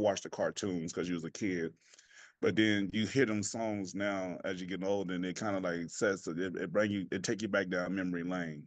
watch the cartoons because you was a kid. But then you hear them songs now as you get older, and it kind of like sets it bring you, it take you back down memory lane.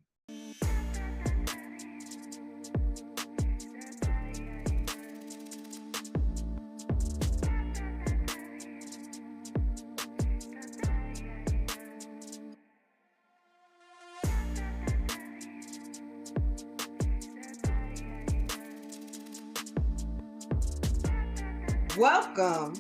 Welcome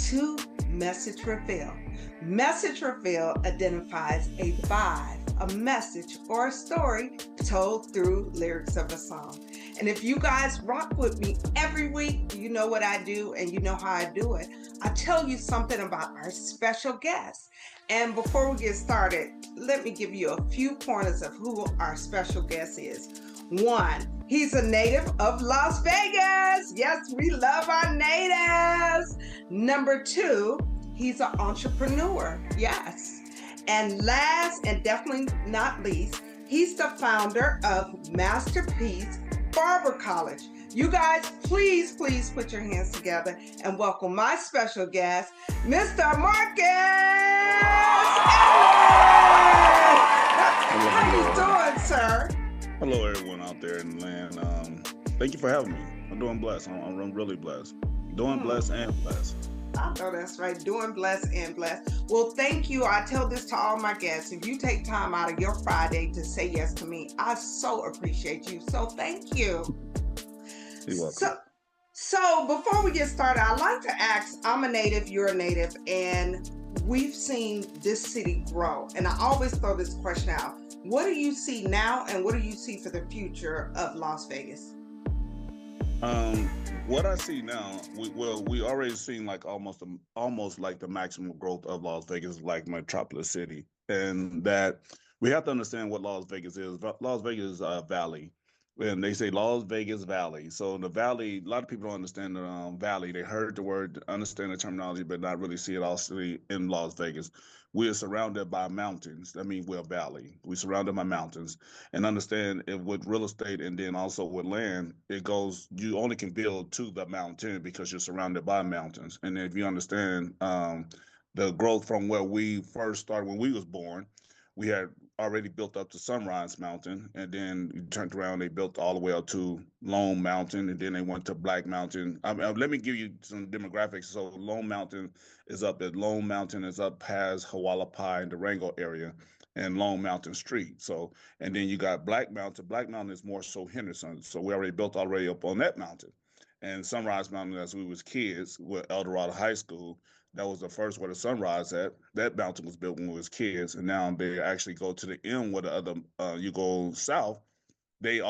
to Message Reveal. Message Reveal identifies a vibe, a message, or a story told through lyrics of a song. And if you guys rock with me every week, you know what I do and you know how I do it. I tell you something about our special guest. And before we get started, let me give you a few pointers of who our special guest is. One, he's a native of Las Vegas. Yes, we love our natives. Number two, he's an entrepreneur. Yes. And last and definitely not least, he's the founder of Masterpeice Barber College. You guys, please put your hands together and welcome my special guest, Mr. Marcus. How you doing, sir? Hello, everyone out there in the land. Thank you for having me. I'm doing blessed. I'm really blessed. Doing blessed and blessed. I know that's right. Doing blessed and blessed. Well, thank you. I tell this to all my guests. If you take time out of your Friday to say yes to me, I so appreciate you. So thank you. You're welcome. So before we get started, I'd like to ask, I'm a native, you're a native, and we've seen this city grow. And I always throw this question out. What do you see now and what do you see for the future of Las Vegas? What I see now, we already seen like almost like the maximum growth of Las Vegas, like metropolis city, and that we have to understand what Las Vegas is. Las Vegas is a valley, and they say Las Vegas Valley. So the valley, a lot of people don't understand the valley. They heard the word, understand the terminology, but not really see it all in Las Vegas. We are surrounded by mountains. That means we're a valley. We're surrounded by mountains. And understand if with real estate and then also with land, it goes, you only can build to the mountain because you're surrounded by mountains. And if you understand the growth from where we first started when we was born, we had already built up to Sunrise Mountain, and then you turned around, they built all the way up to Lone Mountain, and then they went to Black Mountain. Let me give you some demographics. So Lone Mountain is up past Hualapai and Durango area, and Lone Mountain Street. So, and then you got Black Mountain. Black Mountain is more so Henderson. So we already built already up on that mountain. And Sunrise Mountain, as we was kids, with El Dorado High School, that was the first where the sunrise at. That mountain was built when we was kids, and now they actually go to the M where the other you go south. They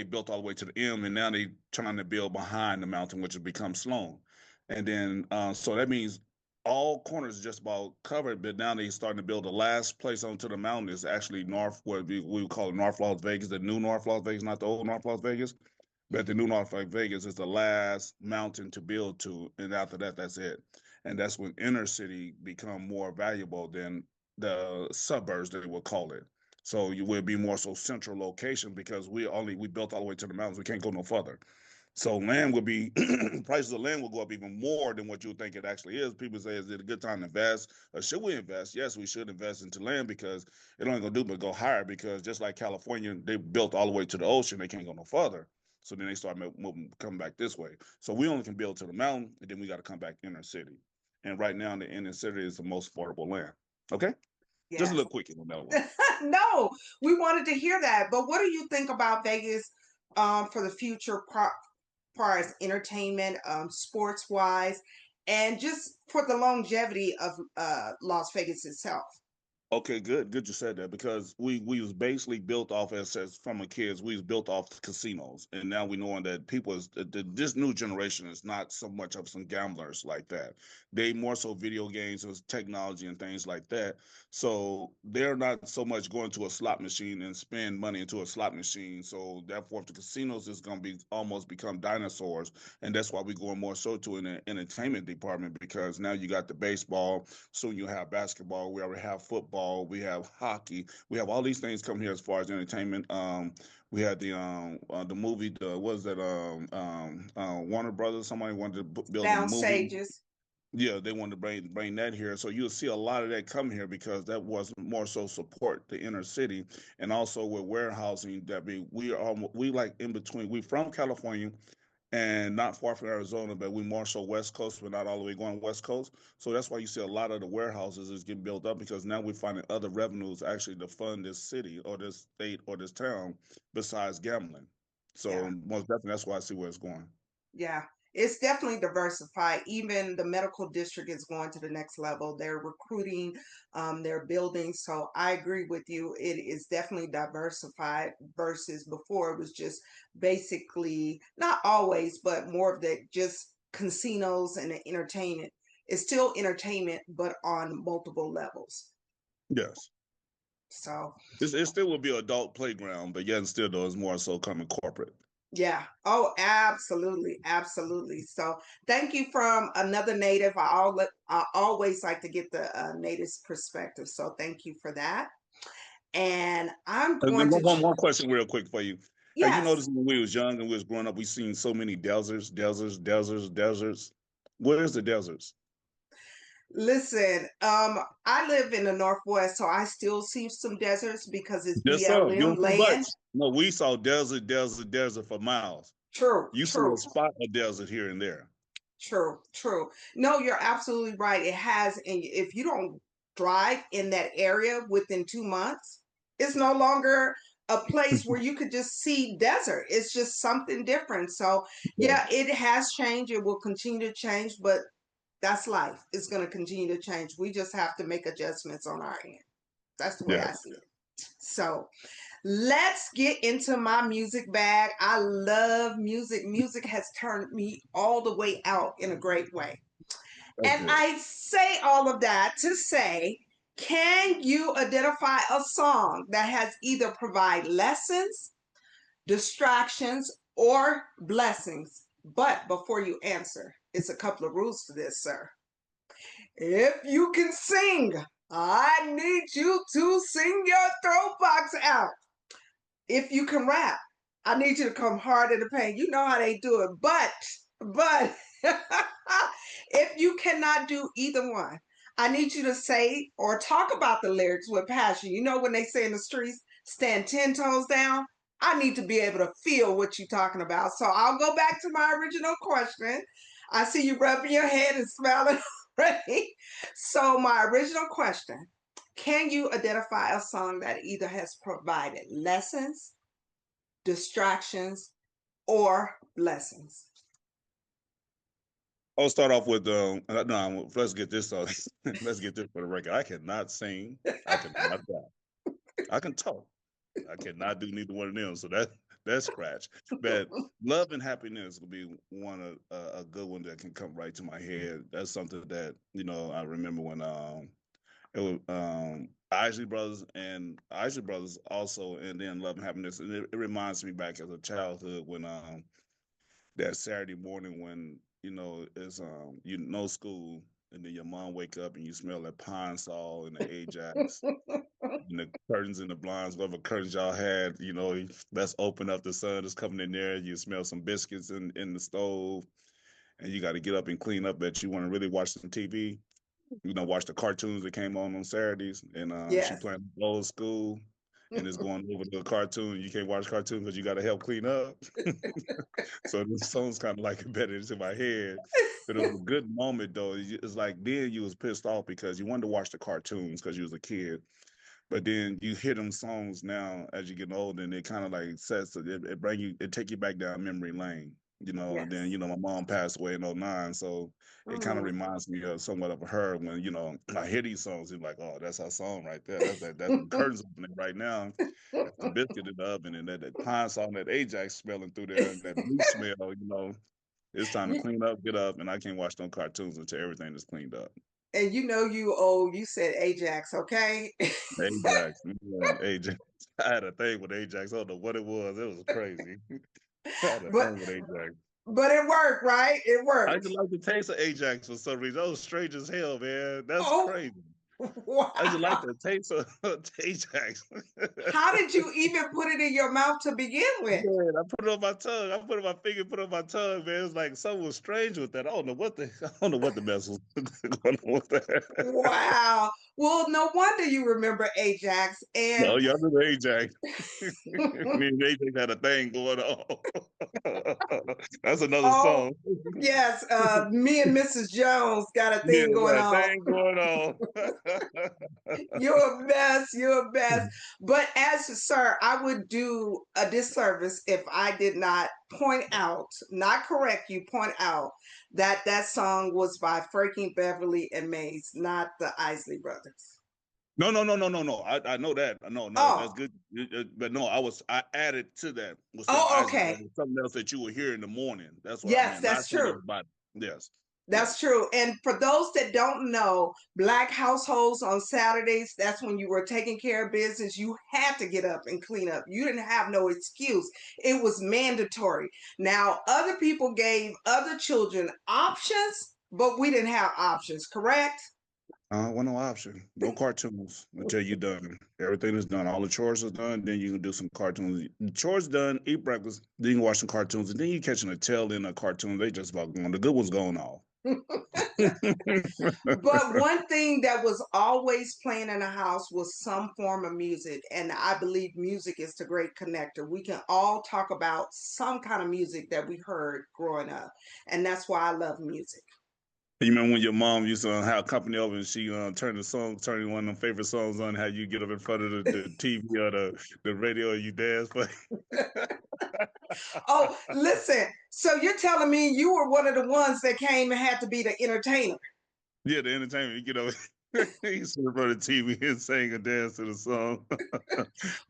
built all the way to the M, and now they trying to build behind the mountain, which has become Sloan. And then so that means all corners just about covered, but now they starting to build the last place onto the mountain is actually north, what we would call it North Las Vegas, the new North Las Vegas, not the old North Las Vegas. But the new North Las Vegas is the last mountain to build to, and after that, that's it. And that's when inner city become more valuable than the suburbs, they will call it. So you will be more so central location because we built all the way to the mountains. We can't go no further. So land will be prices of land will go up even more than what you think it actually is. People say, is it a good time to invest? Or should we invest? Yes, we should invest into land because it only gonna do but go higher, because just like California, they built all the way to the ocean, they can't go no further. So then they start coming back this way. So we only can build to the mountain, and then we got to come back inner city. And right now, the inner city is the most affordable land. Okay? Yes. Just a little quickie on that one. No, we wanted to hear that. But what do you think about Vegas for the future, far as entertainment, sports wise, and just for the longevity of Las Vegas itself? Okay, good you said that, because we was basically built off, as from a kids, we was built off the casinos, and now we knowing that people this new generation is not so much of some gamblers like that. They more so video games and technology and things like that. So they're not so much going to a slot machine and spend money into a slot machine. So therefore, the casinos is going to be almost become dinosaurs, and that's why we're going more so to an entertainment department, because now you got the baseball, soon you have basketball, we already have football, basketball, we have hockey, we have all these things come here as far as entertainment. We had the movie, the what is that Warner Brothers, somebody wanted to build a Sound movie. stages. Yeah, they wanted to bring that here, so you'll see a lot of that come here because that was more so support the inner city, and also with warehousing that we like in between. We from California, and not far from Arizona, but we more so West Coast, but not all the way going West Coast. So that's why you see a lot of the warehouses is getting built up because now we're finding other revenues actually to fund this city or this state or this town besides gambling. So Yeah. most definitely that's why I see where it's going. Yeah, it's definitely diversified. Even the medical district is going to the next level. They're recruiting, they're building. So I agree with you. It is definitely diversified versus before it was just basically, not always, but more of the just casinos and the entertainment. It's still entertainment, but on multiple levels. Yes. So It still will be an adult playground, but yet and still though it's more so coming corporate. yeah. Oh, absolutely. Absolutely. So thank you from another native. I always like to get the native's perspective. So thank you for that. And I'm And then going to, one question real quick for you. Have you yes, noticed when we was young and we was growing up, we seen so many deserts. Where's the deserts? listen, I live in the Northwest, so I still see some deserts because it's Yes, sir. You BLM don't see land. much. No, we saw desert for miles. True, You see a true. spot of desert here and there. True, true. No, you're absolutely right. It has, and if you don't drive in that area within 2 months, it's no longer a place where you could just see desert. It's just something different. So, Yeah, yeah, it has changed. It will continue to change, but that's life. It's going to continue to change. We just have to make adjustments on our end. That's the way yeah. I see it. So, let's get into my music bag. I love music. Music has turned me all the way out in a great way. That's And good. I say all of that to say, can you identify a song that has either provide lessons, distractions, or blessings? But before you answer, it's a couple of rules to this, sir. If you can sing, I need you to sing your throat box out. If you can rap, I need you to come hard in the paint. You know how they do it. But if you cannot do either one, I need you to say or talk about the lyrics with passion. You know when they say in the streets, stand 10 toes down? I need to be able to feel what you're talking about. So I'll go back to my original question. I see you rubbing your head and smiling already. So my original question, can you identify a song that either has provided lessons, distractions, or blessings? I'll start off with no. Let's get this. Let's get this for the record. I cannot sing. I cannot rap. I can talk. I cannot do neither one of them. So that's scratch. But love and happiness will be one of a good one that can come right to my head. That's something that I remember when it was Isley Brothers also, and then love and happiness. And it reminds me back as a childhood when that Saturday morning when it's school and then your mom wake up and you smell that pine sol and the Ajax and the curtains and the blinds, whatever curtains y'all had, let's open up, the sun is coming in there, you smell some biscuits in the stove, and you got to get up and clean up, but you want to really watch some TV, watch the cartoons that came on Saturdays, and she Yes. playing old school, and it's going over to a cartoon. You can't watch cartoons because you got to help clean up. So the song's kind of like embedded into my head. But it was a good moment though. It's like then you was pissed off because you wanted to watch the cartoons because you was a kid. But then you hear them songs now as you get older, and it kind of like it take you back down memory lane, And then Yes. my mom passed away in '09, so it kind of Mm. reminds me of somewhat of her when I hear these songs. It's like, oh, that's our song right there. That's the curtains opening right now. That's the biscuit in the oven, and that pine saw that Ajax smelling through there, and that blue smell. It's time to clean up, get up, and I can't watch no cartoons until everything is cleaned up. And you know you old, you said Ajax, okay? Ajax, man, Ajax. I had a thing with Ajax. I don't know what it was. It was crazy. I had a but thing with Ajax. but it worked, right? It I worked. just like the taste of Ajax for some reason. That was strange as hell, man. That's Oh, crazy. I just like Wow. the taste of Ajax. How did you even put it in your mouth to begin with? Man, I put it on my tongue. I put it on my finger, put it on my tongue, man. It's like something was strange with that. I don't know what the mess was going on with that. Wow. Well, no wonder you remember Ajax. And No, y'all know the Ajax. Me and Ajax had a thing going on. That's another oh, song. yes, me and Mrs. Jones got a Yeah, thing we going got a on. thing going on. You're a mess. You're a mess. But as sir, I would do a disservice if I did not point out, not correct you, point out that that song was by Frankie Beverly and Mays, not the Isley Brothers. No. I know that. No, that's Oh, good. But no, I added to that with some oh, Isaac okay. brother, something else that you will hear in the morning. That's what I Yes, meant. Not that's saying true. everybody. Yes, That's yes. true. And for those that don't know, black households on Saturdays, that's when you were taking care of business. You had to get up and clean up. You didn't have no excuse. It was mandatory. Now, other people gave other children options, but we didn't have options, correct? Well, no option. No cartoons until you're done. Everything is done. All the chores are done. Then you can do some cartoons. The chores done. Eat breakfast. Then you watch some cartoons, and then you catching a tail end of cartoons. They just about going. The good ones going off. But one thing that was always playing in the house was some form of music. And I believe music is the great connector. We can all talk about some kind of music that we heard growing up. And that's why I love music. You remember when your mom used to have company over and she turning one of them favorite songs on, how you get up in front of the TV or the radio and you dance? But Oh, listen. So you're telling me you were one of the ones that came and had to be the entertainer? yeah, the entertainment, you get over. You sit in front of the TV and sing and dance to the song. do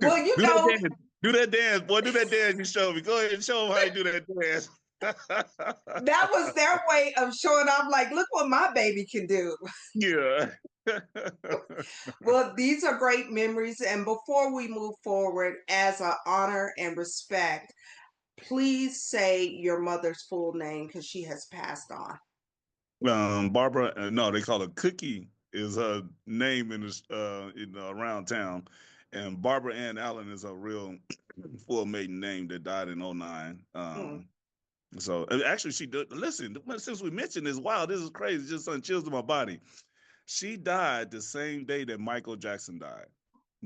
Well, you that know, dance. Do that dance, boy. Do that dance you showed me. Go ahead and show them how you do that dance. that was their way of showing off, like, look what my baby can do. Yeah. Well, these are great memories. And before we move forward, as an honor and respect, please say your mother's full name because she has passed on. Barbara, no, they call her Cookie is her name around town, and Barbara Ann Allen is her real full maiden name that died in '09. Mm. So actually, she did. Listen, since we mentioned this, wow, this is crazy. Just sent chills to my body. She died the same day that Michael Jackson died,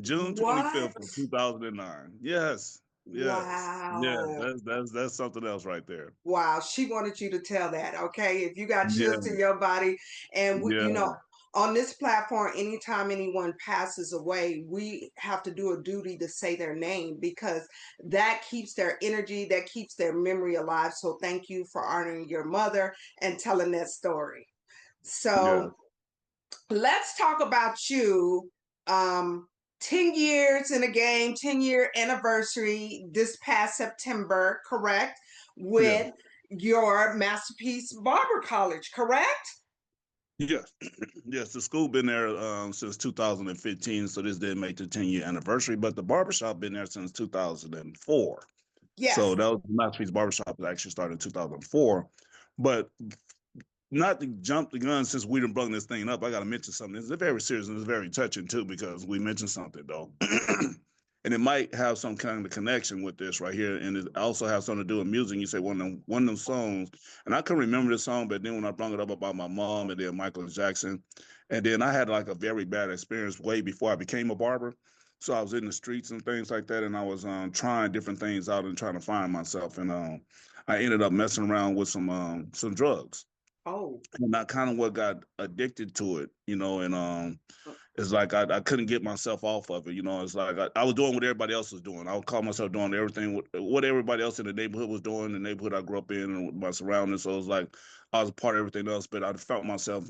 June What? 25th of 2009. Yes, yes. Wow. That's something else right there. Wow. She wanted you to tell that. Okay. If you got chills Yeah, in your body, and you yeah, know, on this platform, anytime anyone passes away, we have to do a duty to say their name because that keeps their energy, that keeps their memory alive. So thank you for honoring your mother and telling that story. yeah. So let's talk about you. Um, 10 years in a game, 10-year anniversary this past September, correct? Yeah. With your Masterpiece Barber College, correct? Yes, yes. The school been there since 2015, so this didn't make the 10-year anniversary. But the barbershop been there since 2004. So Yes. that was Masterpiece Barbershop that actually started in 2004. But not to jump the gun, since we done brought this thing up, I got to mention something. It's very serious and it's very touching too because we mentioned something though. And it might have some kind of connection with this right here, and it also has something to do with music. You say one of them songs, and I couldn't remember the song, but then when I brought it up about my mom and then Michael Jackson, and then I had like a very bad experience way before I became a barber. So I was in the streets and things like that, and I was trying different things out and trying to find myself, and I ended up messing around with some drugs, Oh, and I kind of what got addicted to it, and it's like I couldn't get myself off of it. It's like I was doing what everybody else was doing. I would call myself doing everything what everybody else in the neighborhood was doing, the neighborhood I grew up in and my surroundings. So it was like I was a part of everything else, but I felt myself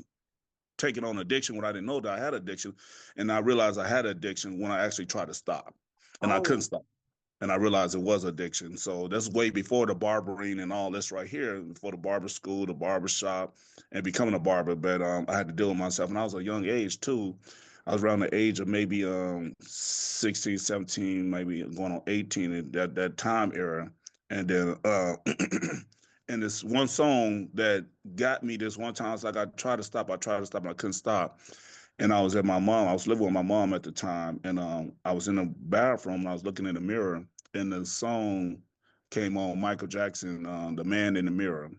taking on addiction when I didn't know that I had addiction. And I realized I had addiction when I actually tried to stop. And I couldn't oh, stop. And I realized it was addiction. So that's way before the barbering and all this right here, before the barber school, the barber shop, and becoming a barber. But I had to deal with myself. And I was a young age too. I was around the age of maybe 16, 17, maybe going on 18 in that time era. And then and this one song that got me this one time, I was like, I tried to stop, and I couldn't stop. And I was at my mom. I was living with my mom at the time, and I was in the bathroom. And I was looking in the mirror, and the song came on, Michael Jackson, "The Man in the Mirror."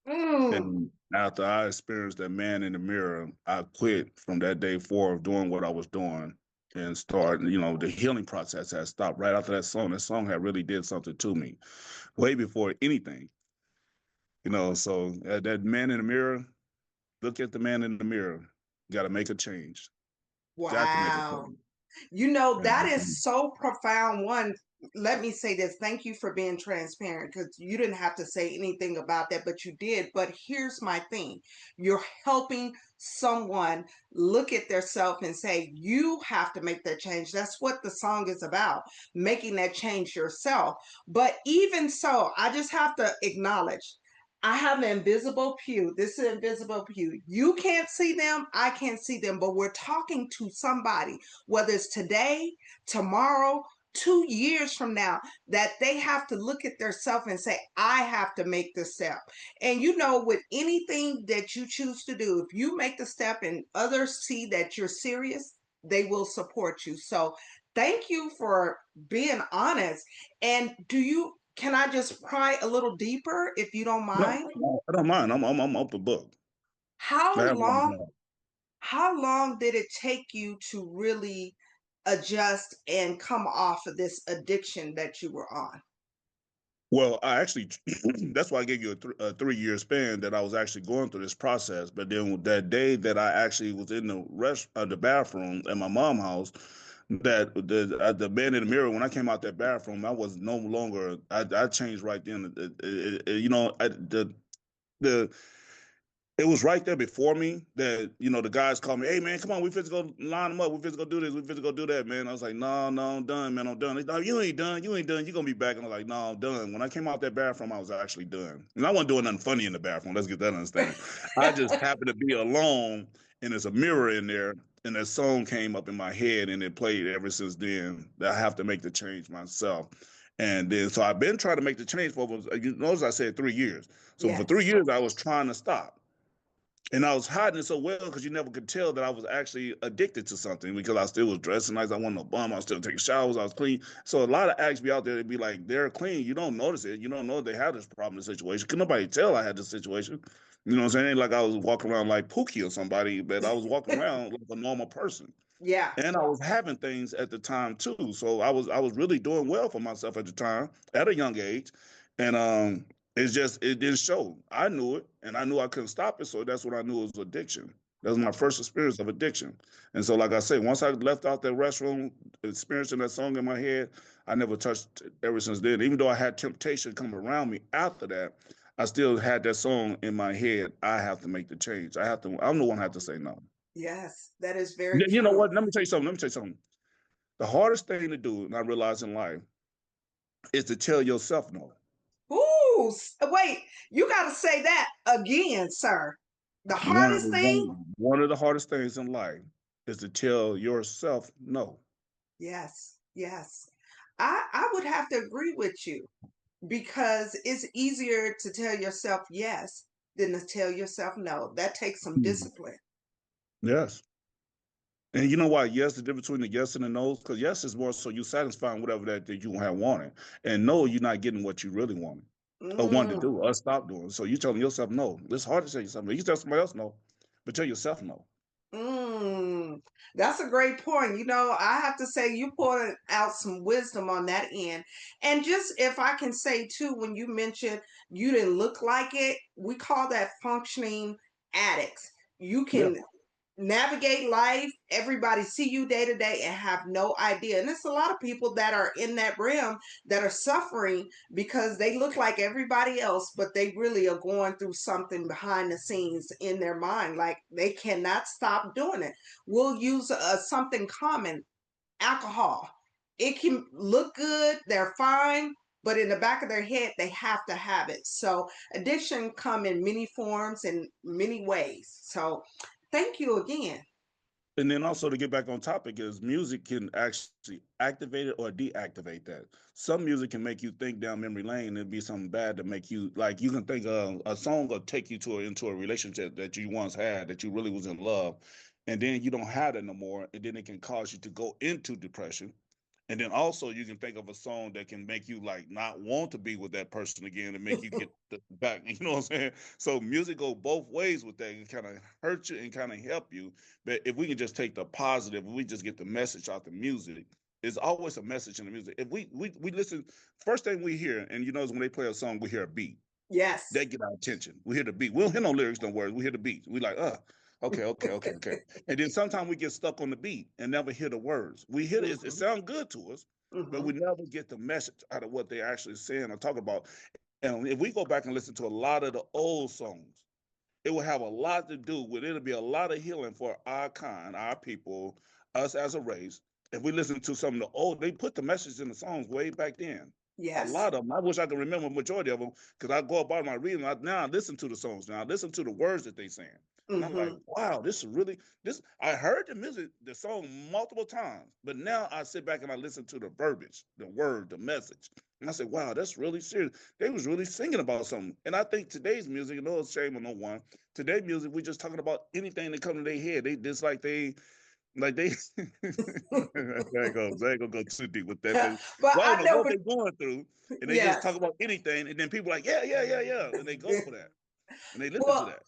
Mm. And after I experienced that man in the mirror, I quit from that day forward doing what I was doing and start, the healing process had stopped right after that song. That song had really did something to me way before anything, So that man in the mirror, look at the man in the mirror. Got to make a change. Got to make a Wow. change. That And, is so profound. One, let me say this. Thank you for being transparent because you didn't have to say anything about that, but you did. But here's my thing. You're helping someone look at their self and say, you have to make that change. That's what the song is about, making that change yourself. But even so, I just have to acknowledge I have an invisible pew. This is an invisible pew. You can't see them. I can't see them, but we're talking to somebody, whether it's today, tomorrow, 2 years from now, that they have to look at themselves and say, I have to make the step. And with anything that you choose to do, if you make the step and others see that you're serious, they will support you. So thank you for being honest. And can I just pry a little deeper if you don't no, mind? no, I don't mind. I'm up the book. I How have one long job. how long did it take you to really adjust and come off of this addiction that you were on? Well, I actually, that's why I gave you a 3 year span that I was actually going through this process. But then that day that I actually was in the bathroom at my mom's house, that the man in the mirror, when I came out that bathroom, I was no longer, I changed right then. The it was right there before me that the guys called me, hey man, come on, we fit to go line them up, we fit to go do this, we fit to go do that, man. I was like, no, no, I'm done, man, I'm done. They, no, you ain't done, you ain't done, you gonna be back. And I'm like, no, I'm done. When I came out that bathroom, I was actually done, and I wasn't doing nothing funny in the bathroom. Let's get that understanding. I just happened to be alone, and there's a mirror in there, and that song came up in my head, and it played ever since then. That I have to make the change myself. And then, so I've been trying to make the change for, you notice I said 3 years. So for three Yes. years, I was trying to stop. And I was hiding it so well because you never could tell that I was actually addicted to something because I still was dressing nice. I wasn't no bum. I was still taking showers. I was clean. So a lot of acts be out there. They'd be like, they're clean. You don't notice it. You don't know they have this problem, this situation. Could nobody tell I had this situation? You know what I'm saying? Like I was walking around like Pookie or somebody, but I was walking around like a normal person. Yeah. And I was having things at the time too. So I was really doing well for myself at the time at a young age. And it's just it didn't show. I knew it and I knew I couldn't stop it. So that's what I knew was addiction. That was my first experience of addiction. And so like I said, once I left out that restroom, experiencing that song in my head, I never touched it ever since then. Even though I had temptation come around me after that, I still had that song in my head. I have to make the change. I'm the one who have to say no. Yes, that is very You know true. what? Let me tell you something. Let me tell you something. The hardest thing to do, and I realize in life, is to tell yourself no. Ooh, wait, you got to say that again, sir. The One of hardest the thing? one of the hardest things in life is to tell yourself no. Yes, yes. I would have to agree with you because it's easier to tell yourself yes than to tell yourself no. That takes some Mhm. discipline. Yes. And you know why? Yes, the difference between the yes and the no, because yes is more so you satisfying whatever that you have wanted. And no, you're not getting what you really wanted or wanted to Mm. do or stop doing. So you're telling yourself no. It's hard to tell yourself no. You tell somebody else no, but tell yourself no. Mm, that's a great point. I have to say you poured out some wisdom on that end. And just if I can say too, when you mentioned you didn't look like it, we call that functioning addicts. You Yeah. can navigate life, everybody see you day to day and have no idea. And there's a lot of people that are in that realm that are suffering because they look like everybody else, but they really are going through something behind the scenes in their mind. Like they cannot stop doing it. We'll use something common, alcohol. It can look good, they're fine, but in the back of their head, they have to have it. So addiction come in many forms and many ways. So thank you again. And then also to get back on topic is music can actually activate it or deactivate that. Some music can make you think down memory lane and be something bad to make you like you can think a song will take you into a relationship that you once had that you really was in love, and then you don't have it no more, and then it can cause you to go into depression. And then also you can think of a song that can make you like not want to be with that person again and make you get back. You know what I'm saying? So music go both ways with that. It kind of hurt you and kind of help you. But if we can just take the positive, we just get the message out the music. There's always a message in the music. If we listen, first thing we hear, and you know, is when they play a song, we hear a beat. Yes. That get our attention. We hear the beat. We don't hear no lyrics, no words. We hear the beat. We like, okay. And then sometimes we get stuck on the beat and never hear the words. We hear it, it sounds good to us, but we never get the message out of what they actually saying or talk about. And if we go back and listen to a lot of the old songs, it will have a lot to do with, it'll be a lot of healing for our kind, our people, us as a race. If we listen to some of the old, they put the message in the songs way back then. A Yes. lot of them. I wish I could remember a majority of them because I go about my reading. Now I listen to the songs. Now I listen to the words that they saying. And I'm like, wow, this is really this. I heard the music, the song multiple times, but now I sit back and I listen to the verbiage, the word, the message. And I say, wow, that's really serious. They was really singing about something. And I think today's music, no shame on no one. Today's music, we just talking about anything that come to their head. They just like they I ain't gonna go too deep with that. But Well, I I don't know know what what, they're going through, and they just yes. talk about anything, and then people are like, yeah, and they go for that, and they listen to Well, that.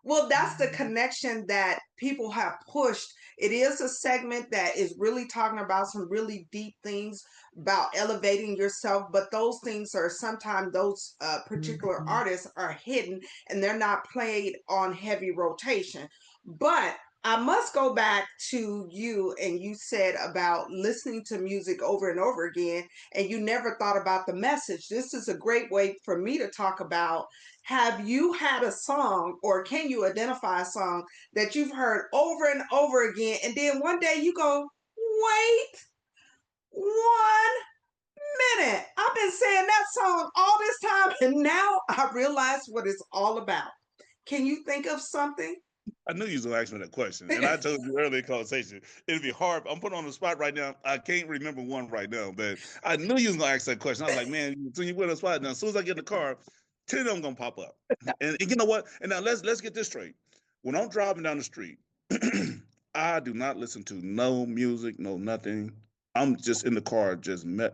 Well, that's the connection that people have pushed. It is a segment that is really talking about some really deep things about elevating yourself, but those things are sometimes those particular artists are hidden and they're not played on heavy rotation. But I must go back to you, and you said about listening to music over and over again, and you never thought about the message. This is a great way for me to talk about, have you had a song, or can you identify a song that you've heard over and over again, and then one day you go, wait 1 minute, I've been saying that song all this time, and now I realize what it's all about. Can you think of something? I knew you was gonna ask me that question, and I told you earlier in the conversation it'd be hard. I'm put on the spot right now. I can't remember one right now, but I knew you was gonna ask that question. I was like, man, so you put on the spot. Now, as soon as I get in the car, 10 of them gonna pop up. And you know what? And now let's get this straight. When I'm driving down the street, I do not listen to no music, no nothing. I'm just in the car,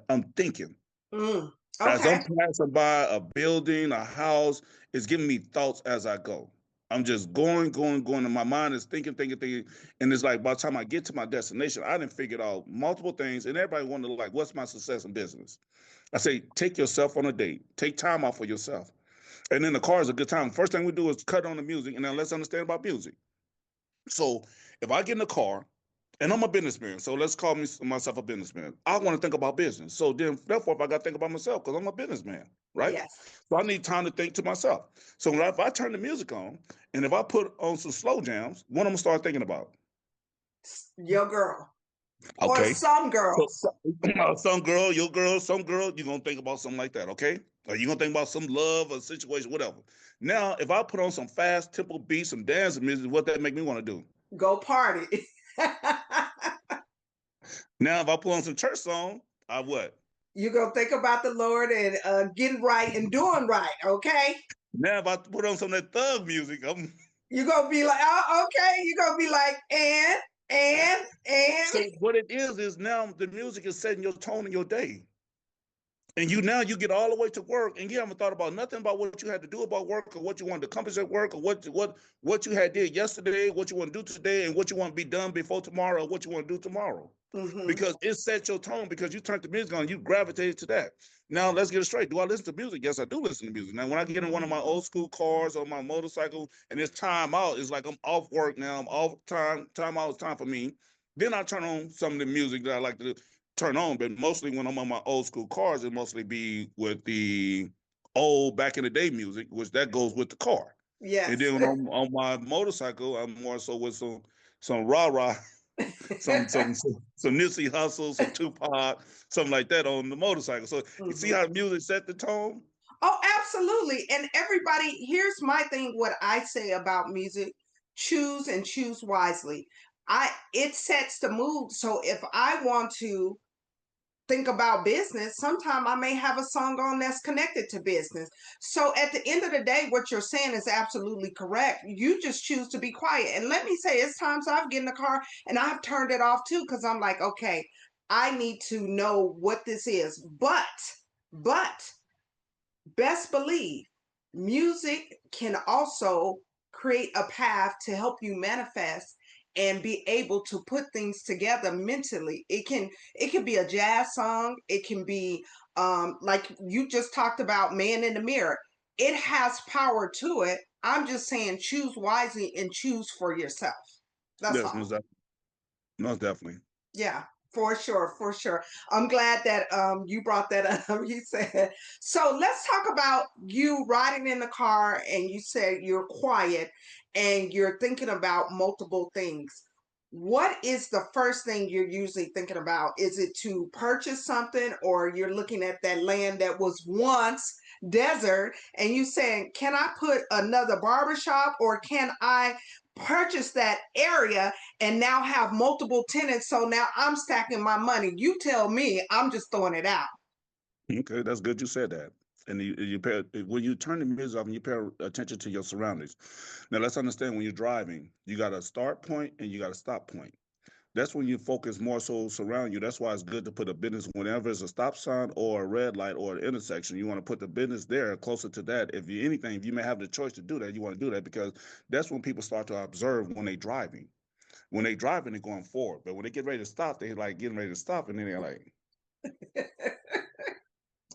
I'm thinking. As I'm Okay. passing by a building, a house, it's giving me thoughts as I go. I'm just going, and my mind is thinking. And it's like by the time I get to my destination, I didn't figure out multiple things. And everybody wonder like, what's my success in business? I say, take yourself on a date. Take time off for yourself. And then the car is a good time. First thing we do is cut on the music, and then let's understand about music. So if I get in the car, and I'm a businessman, so let's call myself a businessman. I want to think about business. So then, therefore, I got to think about myself because I'm a businessman, right? Yes. So I need time to think to myself. So if I turn the music on, and if I put on some slow jams, what I'm gonna start thinking about? Your girl. Or Okay, some so girls. some girl, your girl, some girl, you're gonna think about something like that, okay? Or you're gonna think about some love or situation, whatever. Now, if I put on some fast tempo beats, some dancing music, what that make me want to do? Go party. Now, if I put on some church song, I what? You go think about the Lord and getting right and doing right, okay? Now, if I put on some of that thug music, I'm You gonna be like, oh, okay. You gonna be like, and. so what it is now the music is setting your tone in your day. And you get all the way to work and you haven't thought about nothing about what you had to do about work or what you wanted to accomplish at work or what you had did yesterday, what you want to do today, and what you want to be done before tomorrow, or what you want to do tomorrow. Because it sets your tone because you turned the music on, you gravitated to that. Now let's get it straight. Do I listen to music? Yes, I do listen to music. Now when I get in one of my old school cars or my motorcycle and it's time out, it's like I'm off work now. I'm off time out is time for me. Then I turn on some of the music that I like to turn on, but mostly when I'm on my old school cars, it mostly be with the old back in the day music, which that goes with the car. And Yes. then when I'm on my motorcycle, I'm more so with some rah rah, some Nipsey Hussle, some Tupac, something like that on the motorcycle. So you see how music set the tone? Oh, absolutely. And everybody, here's my thing, what I say about music, choose and choose wisely. It sets the mood. So if I want to think about business, sometimes I may have a song on that's connected to business. So at the end of the day, what you're saying is absolutely correct. You just choose to be quiet. And let me say, it's times I've get in the car and I've turned it off too, because I'm like, okay, I need to know what this is. But best believe music can also create a path to help you manifest and be able to put things together mentally. It can be a jazz song, it can be like you just talked about Man in the Mirror. It has power to it. I'm just saying choose wisely and choose for yourself. That's Yes, all. most definitely. Yeah, for sure, for sure. I'm glad that you brought that up. You said so. Let's talk about you riding in the car, and you said you're quiet and you're thinking about multiple things. What is the first thing you're usually thinking about? Is it to purchase something, or you're looking at that land that was once desert and you saying, "Can I put another barbershop, or can I purchase that area and now have multiple tenants? So now I'm stacking my money." You tell me, I'm just throwing it out. Okay, that's good. You said that. And you pay when you turn the music off and you pay attention to your surroundings. Now let's understand when you're driving, you got a start point and you got a stop point. That's when you focus more so surround you. That's why it's good to put a business whenever it's a stop sign or a red light or an intersection. You want to put the business there closer to that. If you anything, if you may have the choice to do that, you want to do that because that's when people start to observe when they driving. When they driving, they're going forward. But when they get ready to stop, they like getting ready to stop, and then they're like,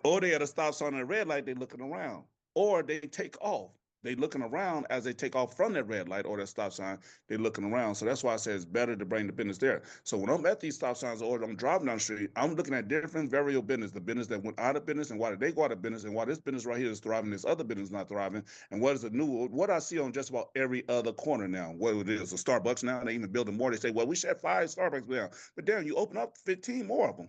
or they at a stop sign and a red light, they looking around. Or they take off. They looking around as they take off from that red light or that stop sign, they looking around. So that's why I say it's better to bring the business there. So when I'm at these stop signs or I'm driving down the street, I'm looking at different variable business, the business that went out of business and why did they go out of business and why this business right here is thriving, this other business not thriving, and what is the new, what I see on just about every other corner now, whether it is a Starbucks now, they even building more. They say, well, we should have 5 Starbucks now. But damn, you open up 15 more of them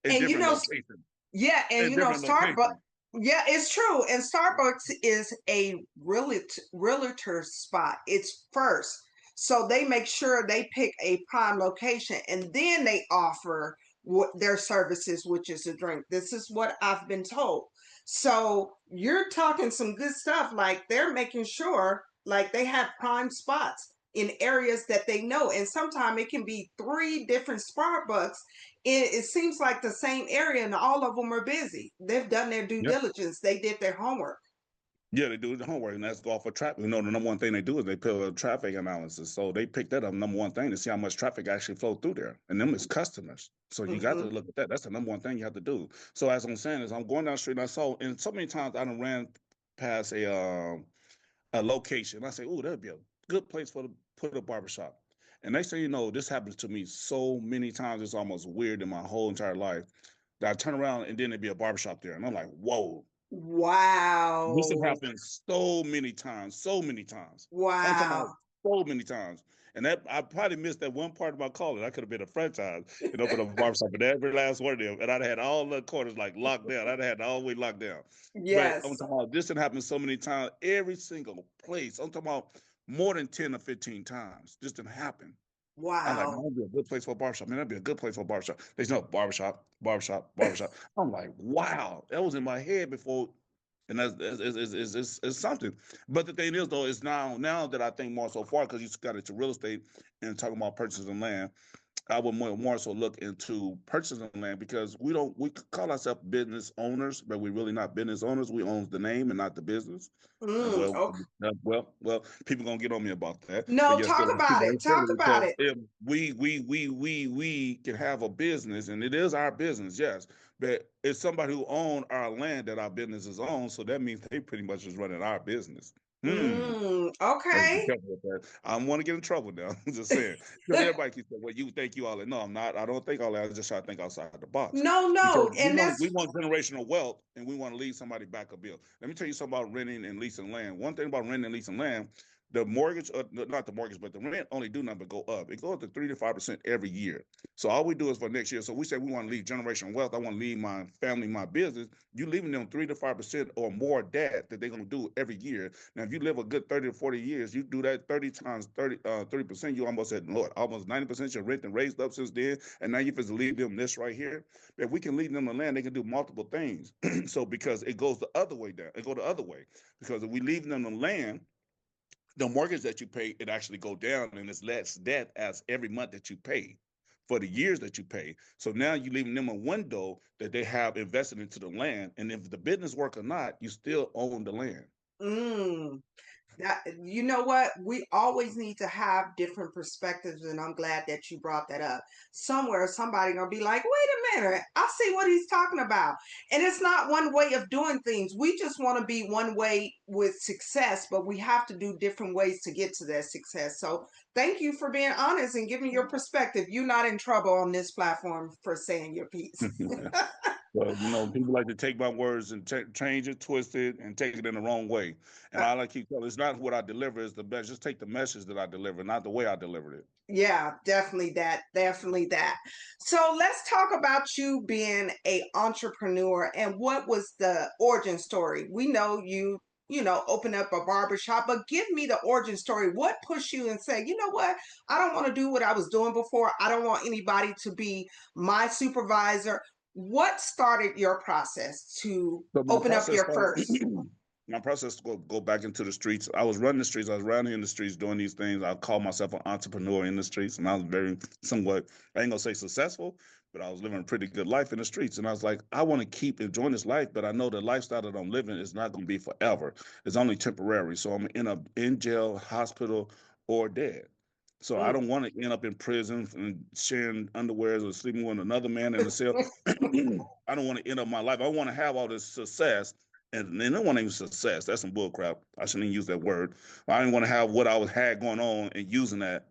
in And you different know, locations. yeah, and In you know, different Starbucks. locations. Yeah, it's true. And Starbucks is a realtor spot. It's first. So they make sure they pick a prime location and then they offer what their services, which is a drink. This is what I've been told. So you're talking some good stuff. Like they're making sure like they have prime spots in areas that they know. And sometimes it can be 3 different Starbucks. It seems like the same area and all of them are busy. They've done their due Yep. diligence. They did their homework. Yeah, they do the homework, and that's go off of traffic. You know, the number one thing they do is they put a traffic analysis. So they pick that up, number one thing, to see how much traffic actually flow through there. And them is customers. So you got to Hmm. look at that. That's the number one thing you have to do. So as I'm saying is I'm going down the street and I saw, and so many times I done ran past a location. I say, oh, that'd be a good place for the put a barbershop. And next thing you know, this happens to me so many times, it's almost weird in my whole entire life that I turn around and then there'd be a barbershop there. And I'm like, whoa. This has Wow. happened so many times, so many times. I'm talking about Wow. so many times. And that I probably missed that one part of my calling. I could have been a franchise and opened up a barbershop in every last one of them. And I'd had all the corners like locked down. I'd had it all the way locked down. But I'm Yes. talking about this didn't happen so many times, every single place. I'm talking about more than 10 or 15 times. This didn't happen. I was like, man, Wow. that'd be a good place for a barbershop. Man, that'd be a good place for a barbershop. There's no barbershop, barbershop, barbershop. I'm like, wow, that was in my head before, and that's it's something. But the thing is, though, is now that I think more so far because you got into real estate and talking about purchasing land. I would more so look into purchasing land because we call ourselves business owners, but we're really not business owners. We own the name and not the business. Well, Okay. people gonna get on me about that, but No, yes, talk about people it. understand Talk it about because it. if we can have a business, and it is our business, yes, but it's somebody who own our land that our business is on, so that means they pretty much is running our business. Hmm. Let's be Okay. careful with that. I don't want to get in trouble now. I'm just saying. Because everybody keeps saying, well, you think you all that. No, I'm not. I don't think all that. I just try to think outside the box. No, Because no. And we that's want generational wealth and we want to leave somebody back a bill. Let me tell you something about renting and leasing land. One thing about renting and leasing land, the mortgage, not the mortgage, but the rent only do nothing but go up. It goes up to 3 to 5% every year. So all we do is for next year. So we say we want to leave generational wealth. I want to leave my family, my business. You leaving them 3 to 5% or more debt that they're gonna do every year. Now, if you live a good 30 to 40 years, you do that 30 times 30%. You almost at Lord, almost 90% your rent and raised up since then. And now you supposed to leave them this right here. If we can leave them the land, they can do multiple things. So because it goes the other way down, it go the other way. Because if we leave them the land, the mortgage that you pay, it actually go down and it's less debt as every month that you pay for the years that you pay. So now you're leaving them a window that they have invested into the land. And if the business work or not, you still own the land. Mm. That, you know what? We always need to have different perspectives, and I'm glad that you brought that up. Somewhere, somebody gonna be like, "Wait a minute, I see what he's talking about." And it's not one way of doing things. We just want to be one way with success, but we have to do different ways to get to that success. So, thank you for being honest and giving your perspective. You're not in trouble on this platform for saying your piece. Well, people like to take my words and change it, twist it, and take it in the wrong way. And I like to keep telling, it's not what I deliver is the best. Just take the message that I deliver, not the way I delivered it. Yeah, definitely that. Definitely that. So let's talk about you being a entrepreneur and what was the origin story. We know you open up a barber shop, but give me the origin story. What pushed you and say, you know what? I don't want to do what I was doing before. I don't want anybody to be my supervisor. What started your process to So my open up process your started. first? My process to go back into the streets. I was running the streets. I was around here in the streets doing these things. I call myself an entrepreneur in the streets, and I was very somewhat. I ain't gonna say successful, but I was living a pretty good life in the streets. And I was like, I want to keep enjoying this life, but I know the lifestyle that I'm living is not gonna be forever. It's only temporary. So I'm in jail, hospital, or dead. So I Mm. don't want to end up in prison and sharing underwears or sleeping with another man in the cell. I don't want to end up my life. I want to have all this success, and they don't want even success. That's some bull crap. I shouldn't even use that word. I didn't want to have what I was had going on and using that.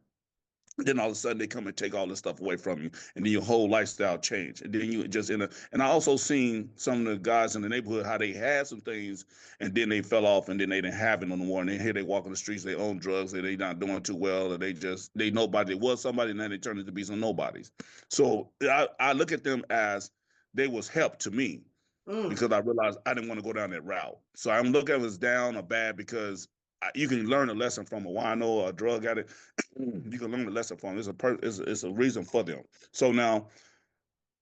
Then all of a sudden they come and take all this stuff away from you, and then your whole lifestyle change. And then you just in a. And I also seen some of the guys in the neighborhood how they had some things, and then they fell off, and then they didn't have it no more. And then here they walk on the streets, they own drugs, and they not doing too well, or they nobody. They was somebody, and then they turned into be some nobodies. So I look at them as they was help to me Mm. because I realized I didn't want to go down that route. So I'm looking at it as down or bad because you can learn a lesson from a wino or a drug addict. You can learn a lesson from it. It's a reason for them. So now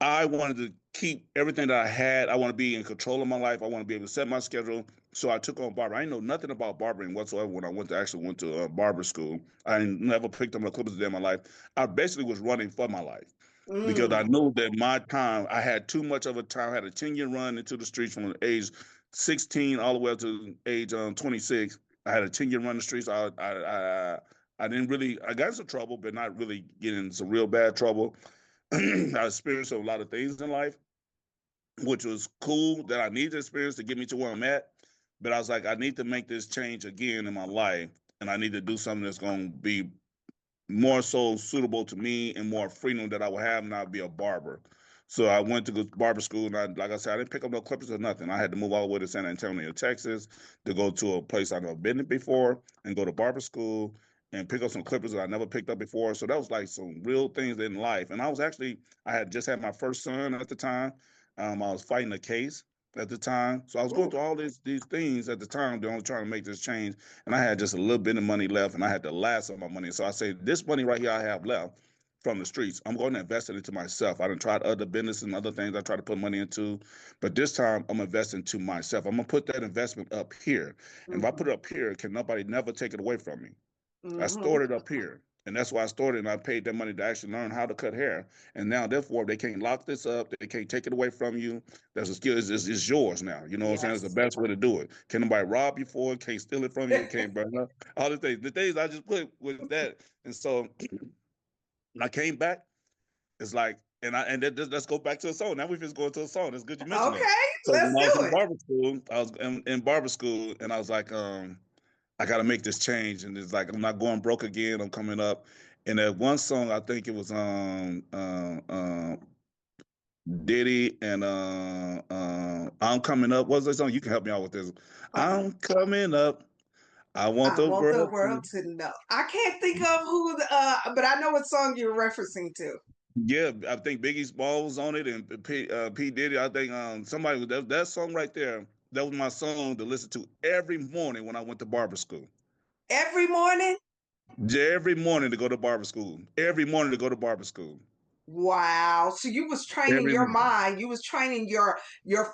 I wanted to keep everything that I had. I want to be in control of my life. I want to be able to set my schedule. So I took on barber. I didn't know nothing about barbering whatsoever when I went to barber school. I never picked up my clippers a day in my life. I basically was running for my life because I Mm. knew that my time, I had too much of a time. I had a 10-year run into the streets from age 16 all the way up to age 26. I had a 10-year run the streets. I didn't really, I got into trouble, but not really getting some real bad trouble. I experienced a lot of things in life, which was cool that I needed to experience to get me to where I'm at. But I was like, I need to make this change again in my life, and I need to do something that's going to be more so suitable to me and more freedom that I would have, and I'd be a barber. So I went to barber school, and like I said, I didn't pick up no clippers or nothing. I had to move all the way to San Antonio, Texas, to go to a place I've never been to before and go to barber school and pick up some clippers that I never picked up before. So that was like some real things in life. And I had just had my first son at the time. I was fighting a case at the time. So I was going Ooh. through all these things at the time. They're only trying to make this change, and I had just a little bit of money left, and I had the last of my money. So I say, this money right here I have left from the streets, I'm going to invest it into myself. I done tried other business and other things I try to put money into, but this time I'm investing to myself. I'm gonna put that investment up here, and if I put Mm-hmm. it up here, can nobody never take it away from me? I Mm-hmm. stored it up here. And that's why I stored it, and I paid that money to actually learn how to cut hair. And now, therefore, they can't lock this up. They can't take it away from you. That's a skill. It's yours now. You know what I'm saying? It's the Yes. best way to do it. Can't nobody rob you for it. Can't steal it from you. Can't burn up. All the things I just put with that. And so when I came back, it's like, let's go back to a song. Now we just going to a song. It's good you mentioned that. Okay, So let's when I was do in it. barber school, I was in barber school, and I was like, I got to make this change, and it's like I'm not going broke again. I'm coming up, and that one song I think it was Diddy and I'm coming up. What's that song? You can help me out with this. Uh, I'm coming up. I want I the want the world world to. to know. I can't think of who, but I know what song you're referencing to. Yeah, I think Biggie Small was on it, and P Diddy. I think somebody that song right there. That was my song to listen to every morning when I went to barber school. Every morning. Yeah, every morning to go to barber school. Every morning to go to barber school. Wow. So you was training Every your morning. mind, you was training your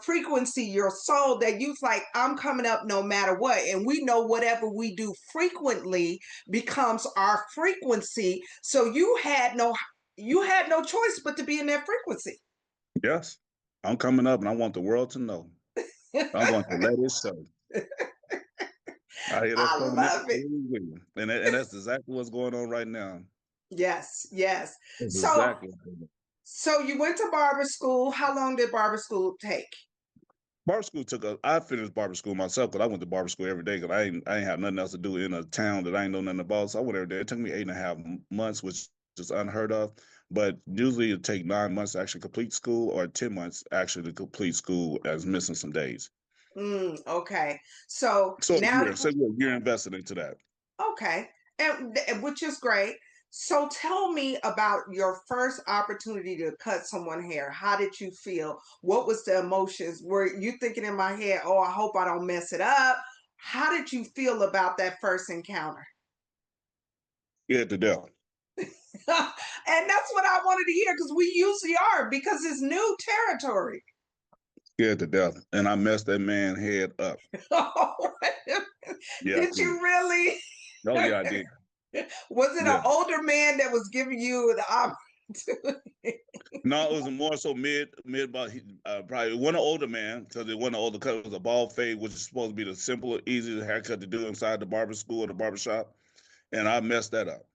frequency, your soul that you was like, I'm coming up no matter what. And we know whatever we do frequently becomes our frequency. So you had no choice but to be in that frequency. Yes, I'm coming up, and I want the world to know. I'm going to let it show. I hear that I song love it. and that's exactly what's going on right now. Yes, yes. That's So exactly what's going on. so you went to barber school. How long did barber school take? Barber school took a. I finished barber school myself because I went to barber school every day because I ain't have nothing else to do in a town that I ain't know nothing about. So I went every day. It took me 8.5 months, which is unheard of. But usually it take 9 months to actually complete school, or 10 months actually to complete school as missing some days. Okay. So So a now year, so you're invested into that. okay. And which is great. So tell me about your first opportunity to cut someone hair. How did you feel? What was the emotions? Were you thinking in my head, "Oh, I hope I don't mess it up"? How did you feel about that first encounter? Yeah, to death. And that's what I wanted to hear because we usually are because it's new territory. Scared to death, and I messed that man head up. Yeah, I Did did. you really? Oh yeah, I did. Was it an Yeah. older man that was giving you the opportunity? No, it was more so mid about probably one older man because it wasn't an older cut. It was a bald fade, which is supposed to be the simpler, easiest haircut to do inside the barber school or the barber shop, and I messed that up.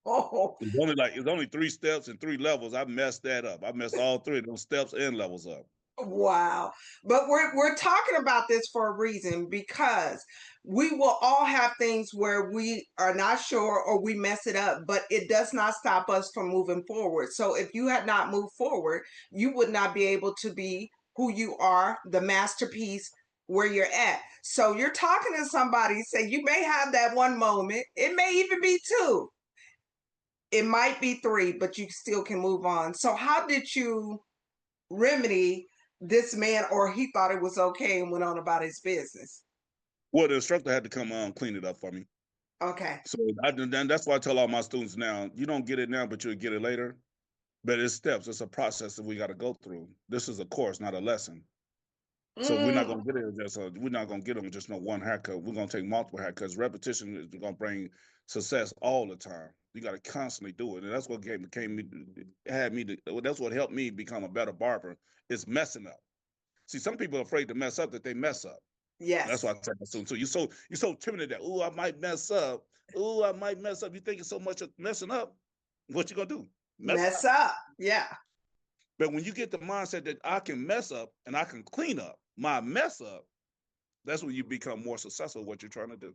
Oh, It's only 3 steps and 3 levels. I messed that up. I messed all three of those steps and levels up. wow. But we're talking about this for a reason because we will all have things where we are not sure or we mess it up, but it does not stop us from moving forward. So if you had not moved forward, you would not be able to be who you are, the masterpiece where you're at. So you're talking to somebody, say you may have that one moment. It may even be two. It might be three, but you still can move on. So how did you remedy this man, or he thought it was okay and went on about his business? Well, the instructor had to come clean it up for me. Okay. So then that's why I tell all my students now, you don't get it now, but you'll get it later. But it's steps. It's a process that we got to go through. This is a course, not a lesson. So we're not Mm, gonna get it just we're not gonna get them just no one haircut. We're gonna take multiple haircuts. Repetition is gonna bring success all the time. You got to constantly do it, and that's what came me had me. That's what helped me become a better barber. Is messing up. See, some people are afraid to mess up that they mess up. That's why I yes. tell my students. So you're so timid that I might mess up. I might mess up. You thinking so much of messing up. What you gonna do? Mess Mess up. up. Yeah. But when you get the mindset that I can mess up and I can clean up my mess up, that's when you become more successful at what you're trying to do.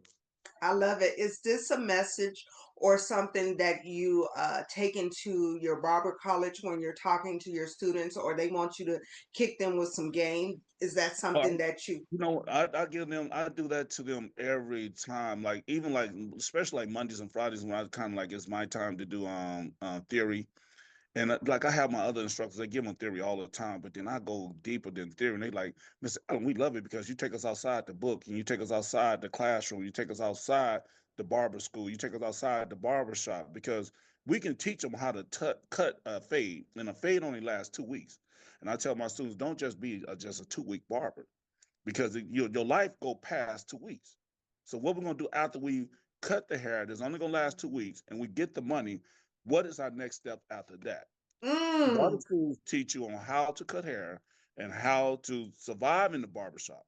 I love it. Is this a message or something that you take into your barber college when you're talking to your students, or they want you to kick them with some game? Is that But something that you? I give them, I do that to them every time. Like even like especially like Mondays and Fridays when I kind of like it's my time to do theory. And like I have my other instructors, they give them theory all the time, but then I go deeper than theory. And they like, Mr. Allen, we love it because you take us outside the book and you take us outside the classroom, you take us outside the barber school, you take us outside the barber shop because we can teach them how to cut a fade, and a fade only lasts 2 weeks. And I tell my students, don't just be just a 2 week barber because your life go past 2 weeks. So what we're gonna do after we cut the hair that's only gonna last 2 weeks and we get the money, what is our next step after that? Barber Mm, schools teach you on how to cut hair and how to survive in the barbershop,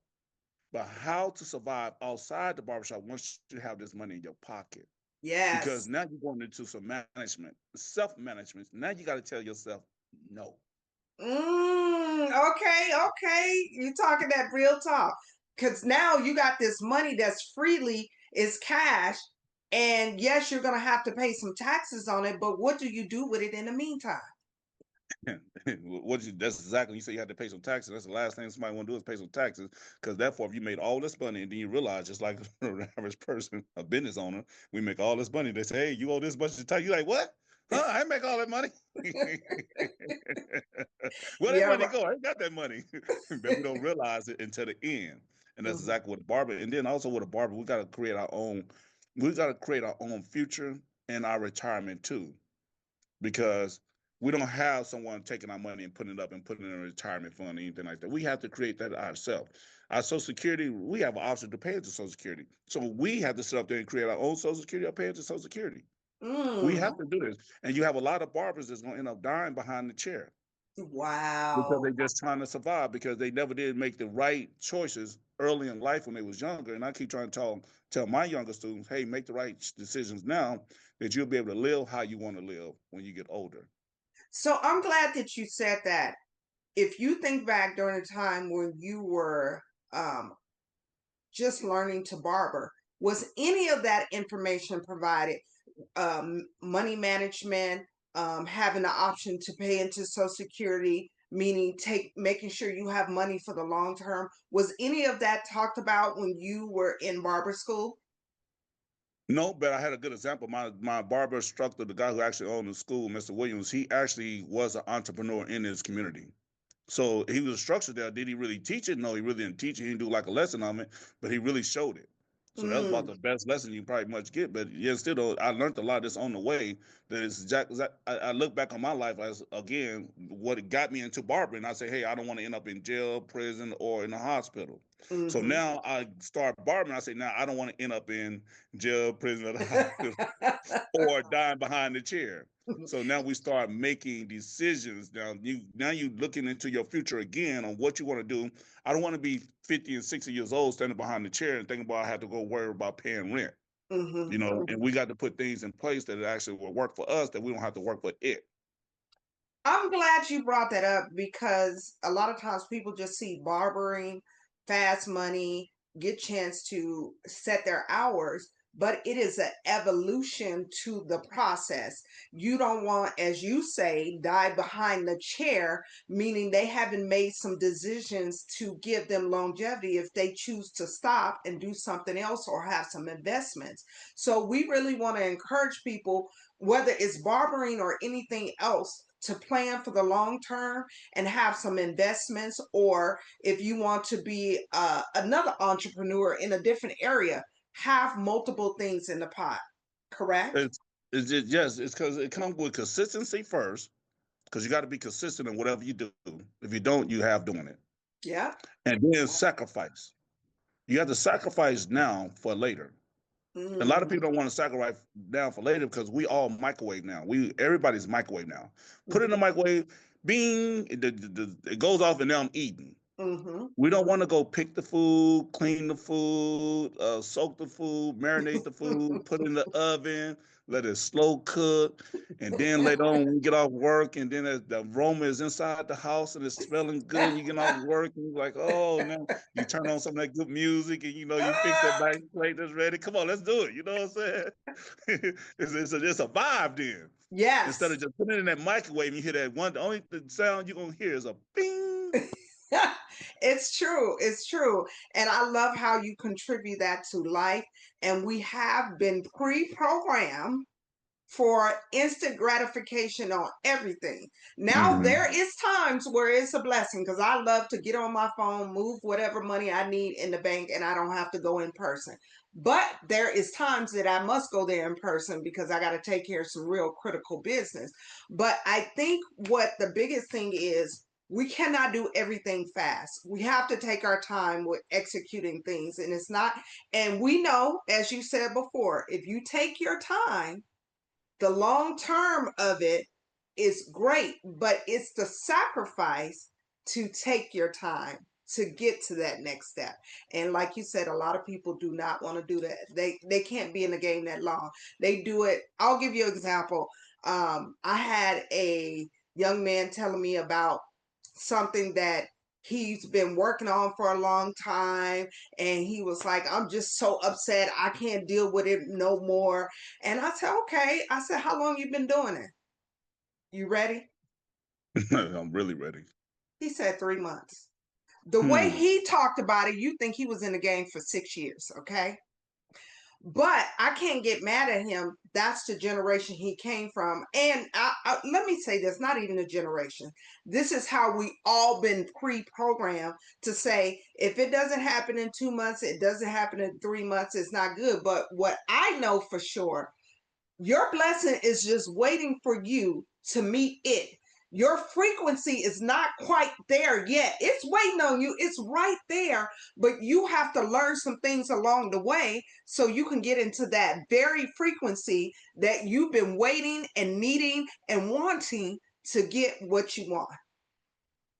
but how to survive outside the barbershop once you have this money in your pocket. Because yes. now you're going into some management, self-management. Now you got to tell yourself no. Okay, okay. You talking that real talk. Cause now you got this money that's freely is cash. And yes, you're gonna have to pay some taxes on it, but what do you do with it in the meantime? That's exactly, you say you had to pay some taxes. That's the last thing somebody want to do is pay some taxes, because therefore if you made all this money and then you realize, just like an average person, a business owner, we make all this money. They say, hey, you owe this much of tax. You like, what? Huh? I ain't make all that money. Where that Yeah, money right. go? I ain't got that money. But we don't realize it until the end. And that's Mhm. exactly what a barber. And then also with a barber, we got to create our own. We got to create our own future and our retirement too, because we don't have someone taking our money and putting it up and putting it in a retirement fund or anything like that. We have to create that ourselves. Our Social Security, we have an option to pay into Social Security. So we have to sit up there and create our own Social Security or pay into Social Security. We have Mm. to do this. And you have a lot of barbers that's going to end up dying behind the chair because Wow. they just trying to survive, because they never did make the right choices early in life when they was younger. And I keep trying to tell my younger students, hey, make the right decisions now, that you'll be able to live how you want to live when you get older. So I'm glad that you said that. If you think back during a time when you were um, just learning to barber, was any of that information provided? Money management, having the option to pay into Social Security, meaning making sure you have money for the long term. Was any of that talked about when you were in barber school? No, but I had a good example. My barber instructor, the guy who actually owned the school, Mr. Williams, he actually was an entrepreneur in his community. So he was structured there. Did he really teach it? No, he really didn't teach it. He didn't do like a lesson on it, but he really showed it. So that was about Mm, the best lesson you probably much get. But yeah, still though, I learned a lot of this on the way. That is I look back on my life as, again, what it got me into barbering. I say, hey, I don't want to end up in jail, prison, or in a hospital. So mm-hmm. now I start barbering. I say, now I don't want to end up in jail, prison, or the hospital, or dying behind the chair. So now we start making decisions. Now you looking into your future again on what you want to do. I don't want to be 50 and 60 years old standing behind the chair and thinking about I have to go worry about paying rent. Mm-hmm. And we got to put things in place that it actually will work for us, that we don't have to work for it. I'm glad you brought that up because a lot of times people just see barbering, fast money, get chance to set their hours, but it is an evolution to the process. You don't want, as you say, die behind the chair, meaning they haven't made some decisions to give them longevity if they choose to stop and do something else or have some investments. So we really want to encourage people, whether it's barbering or anything else, to plan for the long term and have some investments, or if you want to be another entrepreneur in a different area, have multiple things in the pot. Correct? It's, it's just, yes, it's because it comes with consistency first, because you got to be consistent in whatever you do. If you don't, you have doing it. Yeah. And then sacrifice. You have to sacrifice now for later. A lot of Mm-hmm. people don't want to sacrifice now for later, because we all microwave now. Everybody's microwave now. Put it in the microwave, bing, it goes off, and now I'm eating. Mm-hmm. We don't want to go pick the food, clean the food, soak the food, marinate the food, put it in the oven, let it slow cook, and then later on when we get off work, and then the aroma is inside the house and it's smelling good, and you get off work and you're like, oh, now you turn on some of that good music, and you fix that nice plate that's ready. Come on, let's do it. You know what I'm saying? It's a vibe then. Instead of Yes. just putting it in that microwave, and you hear that one. The only sound you're gonna hear is a bing. It's true. It's true. And I love how you contribute that to life. And we have been pre-programmed for instant gratification on everything. Now Mhm. there is times where it's a blessing because I love to get on my phone, move whatever money I need in the bank, and I don't have to go in person. But there is times that I must go there in person because I got to take care of some real critical business. But I think what the biggest thing is, we cannot do everything fast. We have to take our time with executing things. And it's not, and we know, as you said before, if you take your time, the long term of it is great, but it's the sacrifice to take your time to get to that next step. And like you said, a lot of people do not want to do that. They can't be in the game that long. They do it. I'll give you an example. I had a young man telling me about something that he's been working on for a long time, and he was like, I'm just so upset, I can't deal with it no more. And I said, okay. I said, how long you been doing it? You ready? I'm really ready. He said 3 months. The way Hmm. he talked about it, you think he was in the game for 6 years, okay? But I can't get mad at him. That's the generation he came from. And let me say this, not even a generation. This is how we all been pre-programmed to say, if it doesn't happen in 2 months, it doesn't happen in 3 months, it's not good. But what I know for sure, your blessing is just waiting for you to meet it. Your frequency is not quite there yet. It's waiting on you. It's right there. But you have to learn some things along the way so you can get into that very frequency that you've been waiting and needing and wanting to get what you want.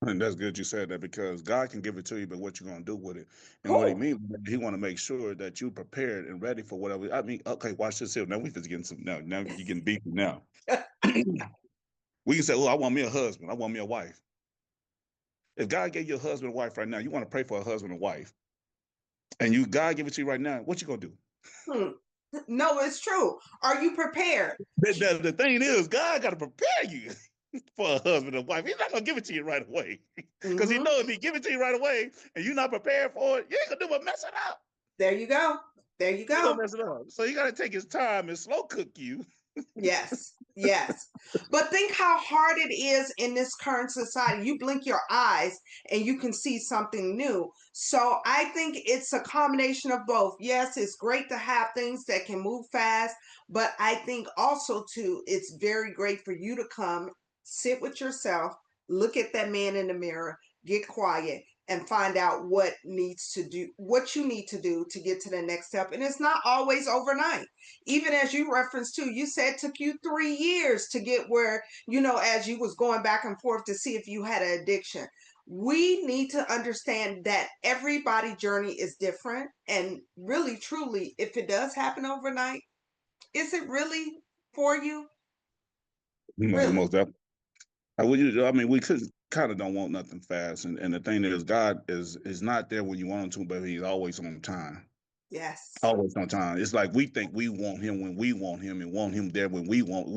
And that's good you said that because God can give it to you, but what you're gonna do with it, and what He Cool. means, He want to make sure that you prepared and ready for whatever. I mean, okay, watch this here. Now we just getting some. Now you're getting beefy now. We can say, "Oh, I want me a husband. I want me a wife." If God gave you a husband and wife right now, you want to pray for a husband and wife, and you God give it to you right now. What you gonna do? Hmm. No, it's true. Are you prepared? The thing is, God got to prepare you for a husband and wife. He's not gonna give it to you right away, because He Hmm. know if He give it to you right away and you're not prepared for it, you ain't gonna do but mess it up. There you go. There you You're go. gonna mess it up. So He got to take His time and slow cook you. Yes, yes. But think how hard it is in this current society. You blink your eyes and you can see something new. So I think it's a combination of both. Yes, it's great to have things that can move fast, but I think also too, it's very great for you to come, sit with yourself, look at that man in the mirror, get quiet, and find out what you need to do to get to the next step. And it's not always overnight. Even as you referenced too, you said it took you 3 years to get where, as you was going back and forth to see if you had an addiction. We need to understand that everybody's journey is different. And really, truly, if it does happen overnight, is it really for you? Really? Most definitely. I mean, we could kind of don't want nothing fast, and the thing is, God is not there when you want Him to, but He's always on time. Yes. Always on time. It's like we think we want Him when we want Him, and want Him there when we want.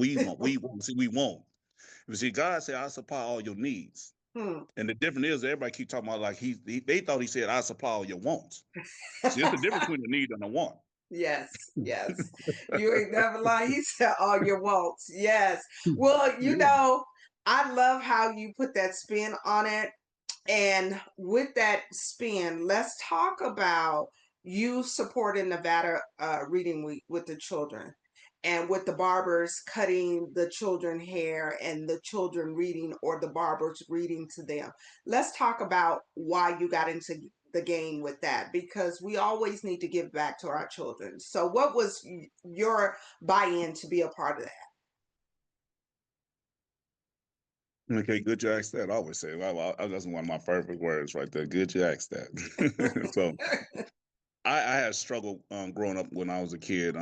See, we want. But see, God said, "I supply all your needs." Hmm. And the difference is, everybody keep talking about like they thought He said, "I supply all your wants." See, it's the difference between a need and a want. Yes, yes. You ain't never lie. He said all your wants. Yes. Hmm. Well, Yeah. I love how you put that spin on it. And with that spin, let's talk about you supporting Nevada Reading Week with the children and with the barbers cutting the children hair and the children reading or the barbers reading to them. Let's talk about why you got into the game with that because we always need to give back to our children. So what was your buy-in to be a part of that? Okay, good you asked that. I always say, that's one of my favorite words right there. Good you asked that. So I had struggled growing up when I was a kid.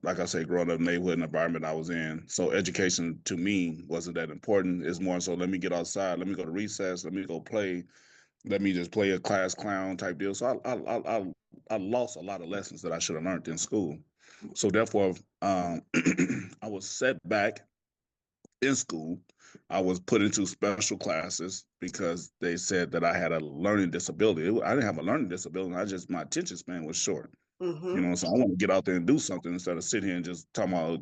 Like I say, growing up in the neighborhood and environment I was in. So education to me wasn't that important. It's more so let me get outside, let me go to recess, let me go play, let me just play a class clown type deal. So I lost a lot of lessons that I should have learned in school. So therefore, I was set back in school. I was put into special classes because they said that I had a learning disability. I didn't have a learning disability. My attention span was short. Mm-hmm. So I want to get out there and do something instead of sit here and just talk about,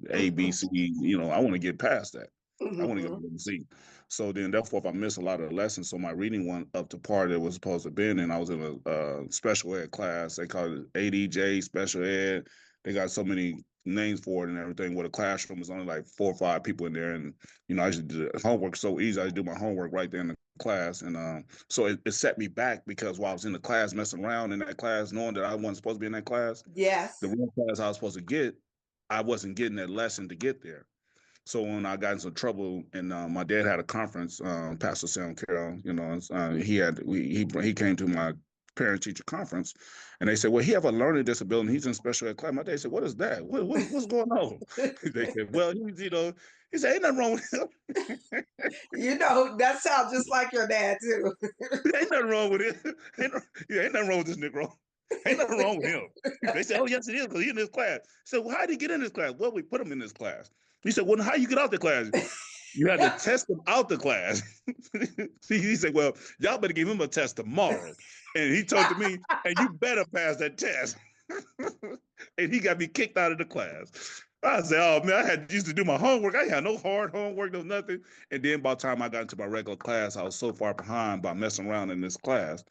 A, B, C. I want to get past that. I want to get Mm-hmm. to Z. So then, therefore, if I miss a lot of the lessons, so my reading went up to par that it was supposed to be in, and I was in a special ed class. They call it ADJ special ed. They got so many names for it and everything. Where the classroom was only like 4 or 5 people in there, and I used to do the homework so easy. I used to do my homework right there in the class, and so it set me back because while I was in the class messing around in that class, knowing that I wasn't supposed to be in that class, the Yes. real class I was supposed to get, I wasn't getting that lesson to get there. So when I got in some trouble, and my dad had a conference, Pastor Sam Carroll, he came to my parent teacher conference, and they said, "Well, he have a learning disability. He's in special ed class." My dad said, "What is that? What's going on?" They said, "Well, he said, ain't nothing wrong with him. That sounds just like your dad too. Ain't nothing wrong with it. Ain't nothing wrong with this Negro. Ain't nothing wrong with him." They said, "Oh, yes, it is, because he's in this class." So, well, how did he get in this class? Well, we put him in this class. He said, "Well, how you get out the class?" You had to test him out the class. See, he said, well, y'all better give him a test tomorrow. And he told to me, and you better pass that test. And he got me kicked out of the class. I said, oh man, I had used to do my homework. I had no hard homework, no nothing. And then by the time I got into my regular class, I was so far behind by messing around in this class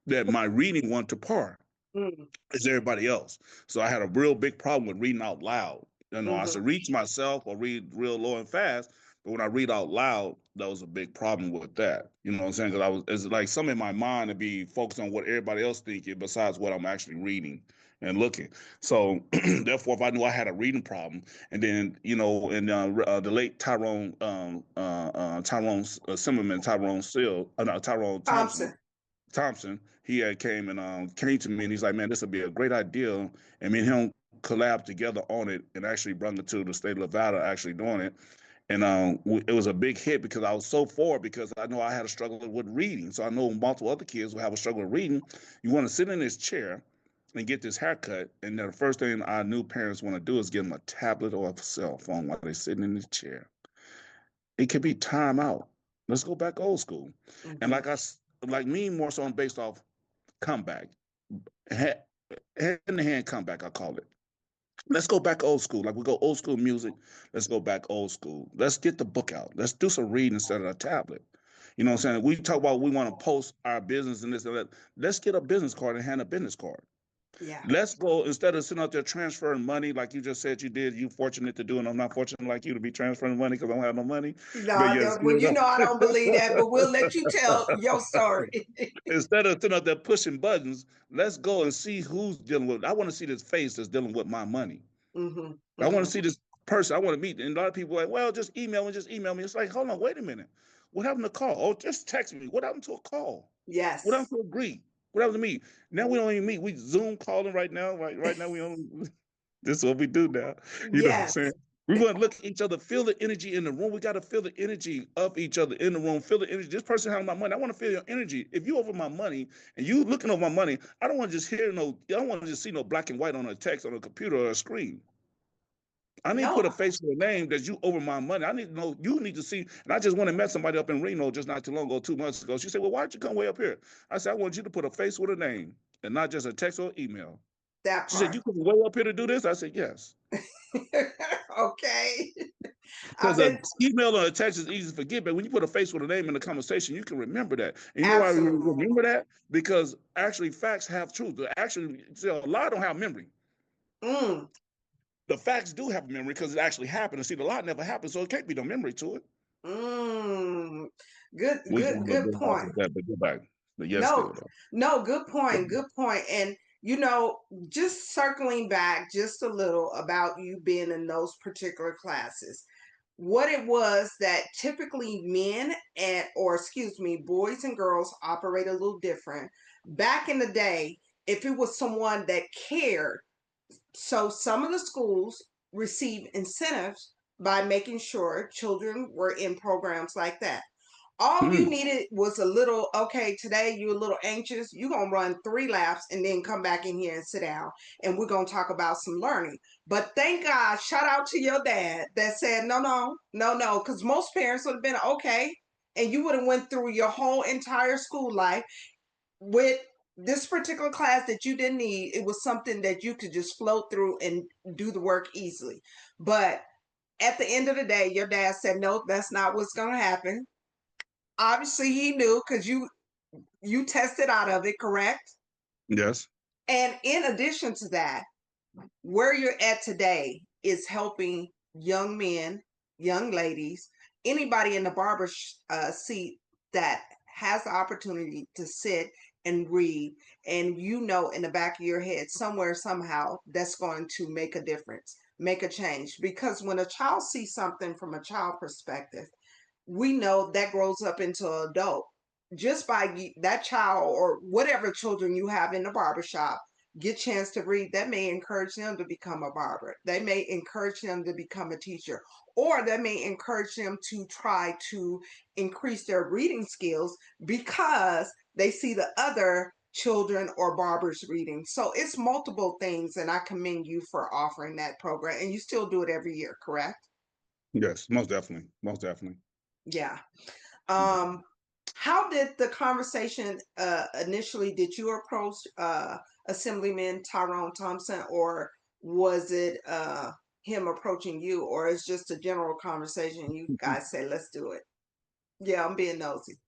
that my reading went to par as everybody else. So I had a real big problem with reading out loud. You know, I should read to myself or read real low and fast. But when I read out loud, that was a big problem with that. You know what I'm saying? Because it's like something in my mind to be focused on what everybody else thinking besides what I'm actually reading and looking. So therefore, if I knew I had a reading problem, and then and the late Tyrone Zimmerman, Tyrone Seal, no, Tyrone Thompson, he had came to me and he's like, man, this would be a great idea. And me and him collabed together on it and actually brought it to the state of Nevada actually doing it. And it was a big hit because I was so forward because I know I had a struggle with reading. So I know multiple other kids will have a struggle with reading. You want to sit in this chair and get this haircut. And the first thing I knew parents want to do is give them a tablet or a cell phone while they're sitting in this chair. It could be time out. Let's go back old school. And like me, more so based off comeback, hand in hand comeback, I call it. Let's go back old school. Like we go old school music. Let's go back old school. Let's get the book out. Let's do some reading instead of a tablet. You know what I'm saying? We talk about we want to post our business and this and that. Let's get a business card and hand a business card. Yeah. Let's go, instead of sitting out there transferring money like you just said you did, you fortunate to do, and I'm not fortunate like you to be transferring money because I don't have no money. No, well, I don't believe that, but we'll let you tell your story. Instead of sitting out there pushing buttons, let's go and see who's dealing with it. I want to see this face that's dealing with my money. I want to see this person. I want to meet. And a lot of people are like, well, just email me. It's like, hold on, wait a minute. What happened to call? Oh, just text me. What happened to a call? Yes. What happened to a greet? What happened to meet? Now we don't even meet. We Zoom calling right now. Right now we don't. This is what we do now. You know what I'm saying? We want to look at each other, feel the energy in the room. We got to feel the energy of each other in the room. Feel the energy. This person has my money. I want to feel your energy. If you over my money and you looking over my money, I don't want to just hear I don't want to just see no black and white on a text on a computer or a screen. I need to put a face to a name that you over my money. I need to know, you need to see. And I just went and met somebody up in Reno just not too long ago, 2 months ago. She said, well, why'd you come way up here? I said, I want you to put a face with a name and not just a text or email. She said, you come way up here to do this? I said, yes. Okay. Because an email or a text is easy to forget, but when you put a face with a name in the conversation, you can remember that. And you know why we remember that? Because actually facts have truth. Actually, a lot don't have memory. The facts do have memory because it actually happened. And see, the lie never happened, so it can't be no memory to it. Good point. No, good point. And just circling back just a little about you being in those particular classes, what it was that typically boys and girls operate a little different. Back in the day, if it was someone that cared, so some of the schools receive incentives by making sure children were in programs like that. All you needed was a little, okay, today you're a little anxious. You're going to run 3 laps and then come back in here and sit down. And we're going to talk about some learning. But thank God, shout out to your dad that said, no. Because most parents would have been, okay. And you would have went through your whole entire school life with this particular class that you didn't need. It was something that you could just float through and do the work easily. But at the end of the day, your dad said, no, that's not what's going to happen. Obviously, he knew because you tested out of it, correct? Yes. And in addition to that, where you're at today is helping young men, young ladies, anybody in the barber seat that has the opportunity to sit and read, and in the back of your head, somewhere, somehow, that's going to make a difference, make a change. Because when a child sees something from a child perspective, we know that grows up into an adult. Just by that child or whatever children you have in the barbershop get a chance to read, that may encourage them to become a barber. They may encourage them to become a teacher, or that may encourage them to try to increase their reading skills because they see the other children or barbers reading. So it's multiple things, and I commend you for offering that program. And you still do it every year, correct? Yes, most definitely. Most definitely. Yeah. Um, how did the conversation initially, did you approach Assemblyman Tyrone Thompson, or was it him approaching you, or it's just a general conversation? You guys say, let's do it. Yeah, I'm being nosy.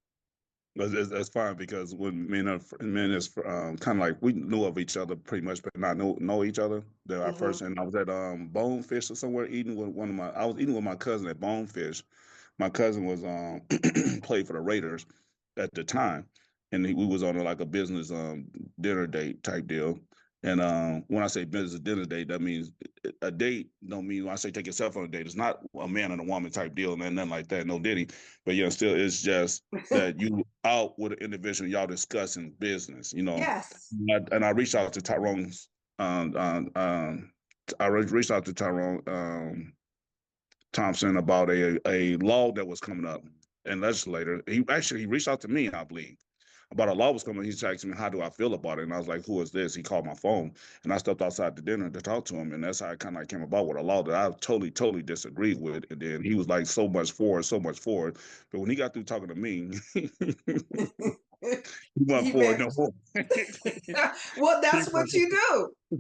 That's fine because when me and his kind of like we knew of each other pretty much, but not know each other. That our Hmm. first, and I was at Bonefish or somewhere eating with one of my. I was eating with my cousin at Bonefish. My cousin was played for the Raiders at the time, and we was on like a business dinner date type deal. And when I say business dinner date, that means a date. Don't mean when I say take yourself on a date. It's not a man and a woman type deal, and nothing like that. No diddy, but still, it's just that you out with an individual, y'all discussing business. Yes. And I reached out to Tyrone's. I reached out to Tyrone Thompson about a law that was coming up and legislator. He reached out to me, I believe, about a law was coming. He's asking me, how do I feel about it? And I was like, who is this? He called my phone, and I stepped outside the dinner to talk to him. And that's how it kind of like came about with a law that I totally disagreed with. And then he was like, so much for it, so much for it. But when he got through talking to me, he wasn't He for it meant, no more. well, he, that's what you do.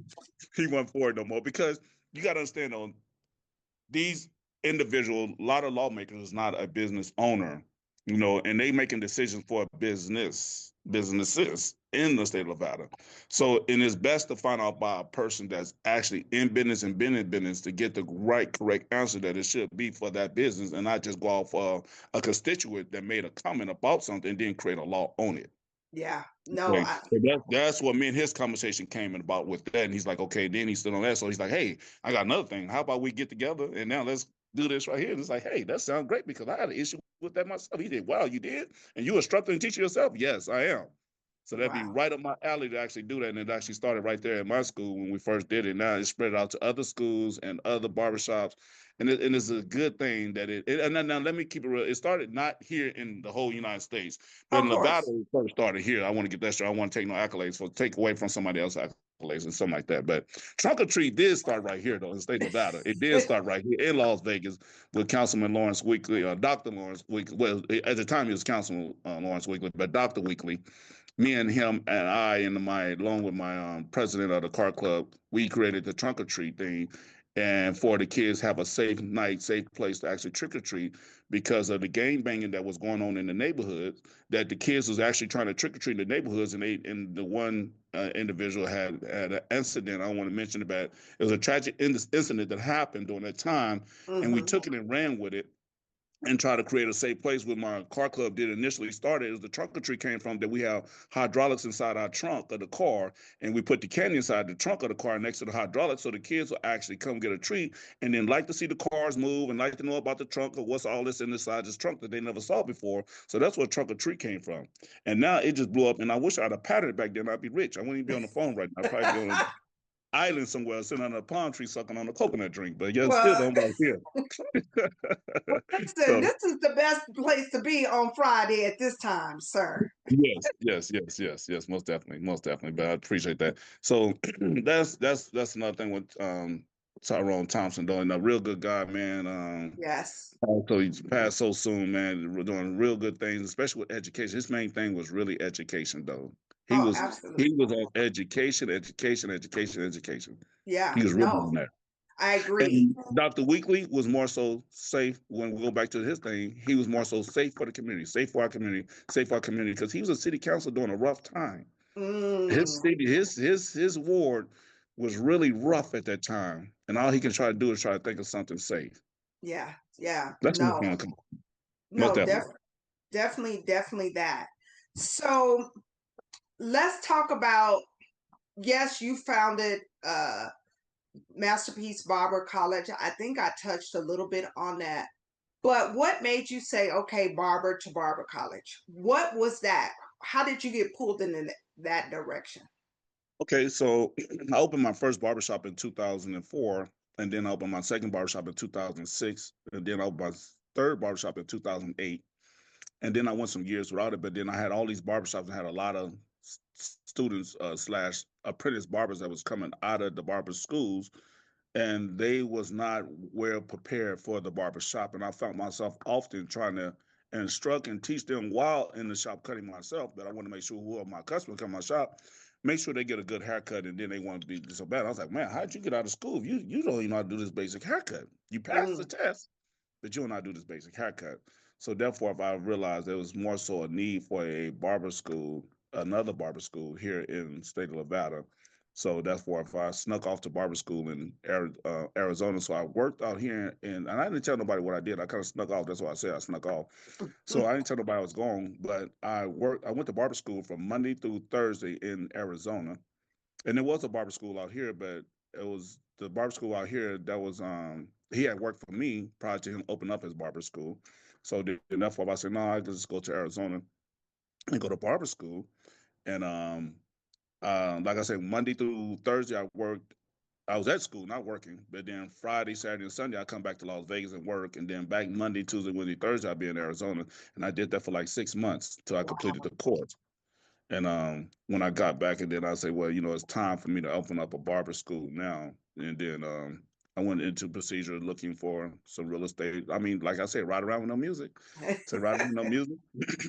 he wasn't for it no more because you got to understand, though, these individual, a lot of lawmakers is not a business owner, and they making decisions for businesses in the state of Nevada. So, and it's best to find out by a person that's actually in business and been in business to get the right, correct answer that it should be for that business, and not just go off a constituent that made a comment about something and then create a law on it. Yeah. No, Okay. So that's what me and his conversation came in about with that. And he's like, okay, then he's still on that. So he's like, hey, I got another thing. How about we get together and now let's do this right here? And it's like, hey, that sounds great because I had an issue with that myself. He did, wow, you did? And you instructor and teacher yourself? Yes, I am. So that'd be wow. right up my alley to actually do that. And it actually started right there at my school when we first did it. Now it's spread out to other schools and other barbershops. And it's a good thing that and now let me keep it real. It started not here in the whole United States, but Of in Nevada, course. it first started here. I want to get that straight. I want to take no accolades for take away from somebody else's accolades and something like that. But Trunk or Treat did start right here, though, in the state of Nevada. It did start right here in Las Vegas with Councilman Lawrence Weekly, Dr. Lawrence Weekly. Well, at the time he was Councilman Lawrence Weekly, but Dr. Weekly, me and him and I and along with my president of the car club, we created the Trunk or Treat thing, and for the kids have a safe night, safe place to actually trick or treat because of the gang banging that was going on in the neighborhoods. That the kids was actually trying to trick or treat in the neighborhoods, and the one individual had an incident. I don't want to mention about it. It was a tragic incident that happened during that time, and we Hmm. took it and ran with it and try to create a safe place. Where my car club did initially started is the trunk or treat came from that we have hydraulics inside our trunk of the car, and we put the candy inside the trunk of the car next to the hydraulics, so the kids will actually come get a treat and then like to see the cars move and like to know about the trunk or what's all this inside this trunk that they never saw before. So that's where trunk or treat came from. And now it just blew up, and I wish I'd have patterned it back then. I'd be rich. I wouldn't even be on the phone right now. I'd probably be on an island somewhere sitting under a palm tree sucking on a coconut drink, but yeah, still Well, don't right here. well, listen, So this is the best place to be on Friday at this time, sir. yes, most definitely, most definitely. But I appreciate that. So that's another thing with Tyrone Thompson doing a real good guy, man. Yes. So he's passed so soon, man. We're doing real good things, especially with education. His main thing was really education, though. He Oh, was absolutely. he was on education. Yeah. He was really on No, that. I agree. And Dr. Weekly was more so safe when we go back to his thing. He was more so safe for the community, safe for our community, safe for our community, because he was a city council during a rough time. His Mm, city, his ward was really rough at that time, and all he can try to do is try to think of something safe. yeah. Yeah. That's what's No, going to come. Most no, definitely. definitely that. So let's talk about, yes, you founded Masterpiece Barber College. I think I touched a little bit on that. But what made you say, okay, barber to barber college? What was that? How did you get pulled in that direction? Okay, so I opened my first barbershop in 2004, and then I opened my second barbershop in 2006, and then I opened my third barbershop in 2008. And then I went some years without it, but then I had all these barbershops and had a lot of students slash apprentice barbers that was coming out of the barber schools, and they was not well prepared for the barber shop. And I found myself often trying to and instruct and teach them while in the shop cutting myself, that I want to make sure whoever my customer come to my shop, make sure they get a good haircut, and then they want to be so bad. I was like, man, how'd you get out of school? You don't even know how to do this basic haircut. You passed the Mm. test, but you don't know how to do this basic haircut. So therefore, if I realized there was more so a need for a barber school, another barber school here in the state of Nevada. So that's why if I snuck off to barber school in Arizona. So I worked out here, and I didn't tell nobody what I did. I kind of snuck off. That's why I said I snuck off. So I didn't tell nobody I was going, but I worked. I went to barber school from Monday through Thursday in Arizona, and there was a barber school out here, but it was the barber school out here that was he had worked for me prior to him opening up his barber school. So enough of I said, no, I could just go to Arizona and go to barber school. And like I said, Monday through Thursday I worked. I was at school, not working, but then Friday, Saturday, and Sunday I come back to Las Vegas and work, and then back Monday, Tuesday, Wednesday, Thursday I'd be in Arizona, and I did that for like 6 months till I completed Wow. the course. And when I got back, and then I say, well, it's time for me to open up a barber school now. And then I went into procedure looking for some real estate. I mean, like I said, ride around with no music. So ride around with no music.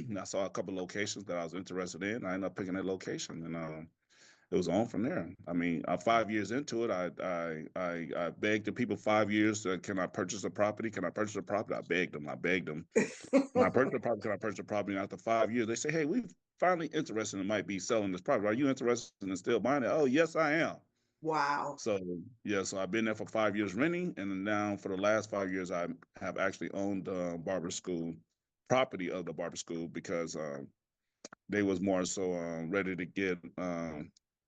And I saw a couple of locations that I was interested in. I ended up picking that location, and it was on from there. I mean, 5 years into it, I begged the people 5 years. Can I purchase a property? Can I purchase a property? I begged them. I begged them. When I purchased the property, can I purchase the property? And after 5 years, they say, hey, we finally interested in might be selling this property. Are you interested in still buying it? Oh, yes, I am. Wow. So yeah, so I've been there for 5 years renting, and then now for the last 5 years, I have actually owned the barber school property of the barber school, because they was more so ready to get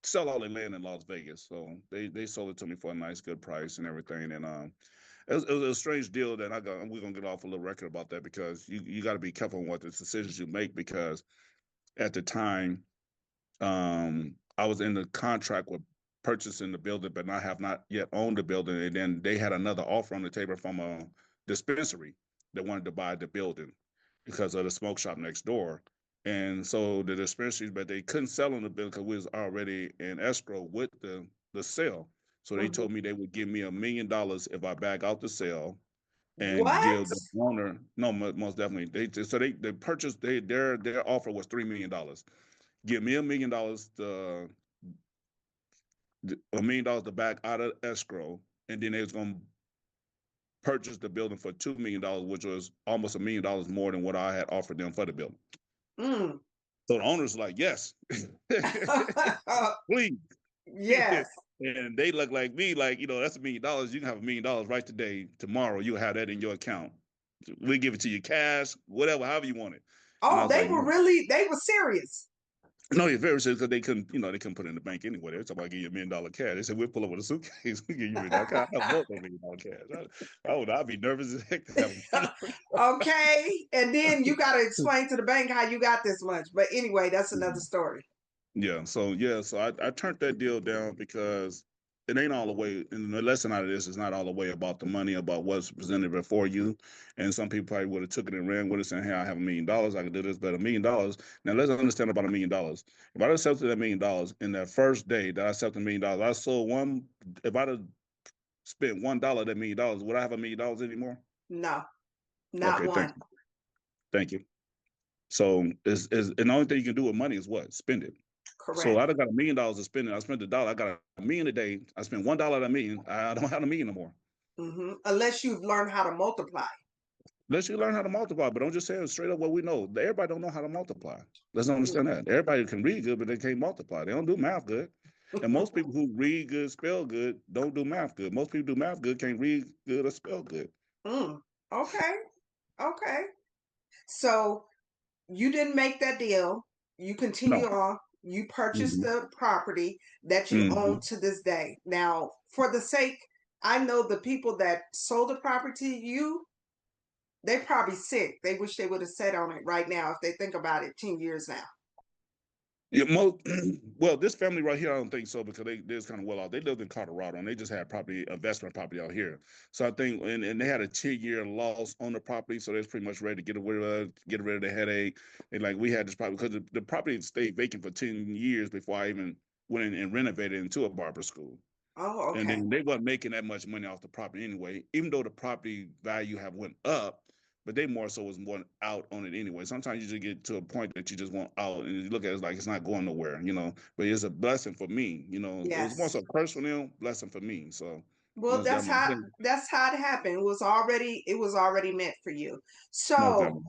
sell all their land in Las Vegas. So they sold it to me for a nice good price and everything. And it was a strange deal that we're gonna get off a little record about that, because you got to be careful on what the decisions you make, because at the time I was in the contract with purchasing the building, but I have not yet owned the building. And then they had another offer on the table from a dispensary that wanted to buy the building because of the smoke shop next door. And so the dispensaries, but they couldn't sell on the building because we was already in escrow with the sale. So they Mhm. told me they would give me $1 million if I back out the sale and What? give the owner, no, most definitely. They purchased, their offer was $3 million. Give me $1 million to $1 million to back out of escrow, and then they was gonna purchase the building for $2 million, which was almost $1 million more than what I had offered them for the building. Mm. So the owner's like, yes, please. Yes. And they look like me, like, that's $1 million. You can have $1 million right today. Tomorrow, you'll have that in your account. We give it to you cash, whatever, however you want it. And I Oh, was like, they were serious. no, you're very serious, because they couldn't put it in the bank anyway. They were talking about give you $1 million cash. They said, we'll pull up with a suitcase. We give you $1 million cash. I want that $1 million cash. I'd be nervous as heck to have Okay. And then you got to explain to the bank how you got this much. But anyway, that's another $1. story. So I turned that deal down because it ain't all the way. And the lesson out of this is not all the way about the money, about what's presented before you. And some people probably would have took it and ran with it, saying, "Hey, I have $1 million. I can do this." But $1 million. Now let's understand about $1 million. If I accepted $1 million in that first day that I accepted $1 million, I sold one. If I'd have spent $1 that $1 million, would I have $1 million anymore? No, not Okay, thank one. you, thank you. So is and the only thing you can do with money is what? Spend it. So Correct. I done got $1 million to spend. I spent $1. I got $1 million a day. I spent $1 at a million. I don't have $1 million no more. Unless you've learned how to multiply. Unless you learn how to multiply, but don't just say it straight up what we know. Everybody don't know how to multiply. Let's understand that. Everybody can read good, but they can't multiply. They don't do math good. And most people who read good, spell good, don't do math good. Most people do math good, can't read good or spell good. Mm. Okay. Okay. So you didn't make that deal. You continue No. on. You purchased Mm-hmm. the property that you Mm-hmm. own to this day. Now, for the sake, I know the people that sold the property to you, they probably sick. They wish they would have sat on it right now if they think about it 10 years now. Yeah, well, this family right here, I don't think so, because they're kind of well off. They lived in Colorado, and they just had property, investment property out here. So I think, and they had a 10-year loss on the property, so they're pretty much ready to get rid of the headache. And like we had this property because the property stayed vacant for 10 years before I even went in and renovated it into a barber school. Oh, And okay. then they weren't making that much money off the property anyway, even though the property value have went up. but they more so was want out on it anyway. Sometimes you just get to a point that you just want out, and you look at it like it's not going nowhere, you know. But it's a blessing for me, you know. It was more Yes. so a curse for them, blessing for me. So Well, most definitely, that's how it happened. It was already meant for you. most So definitely.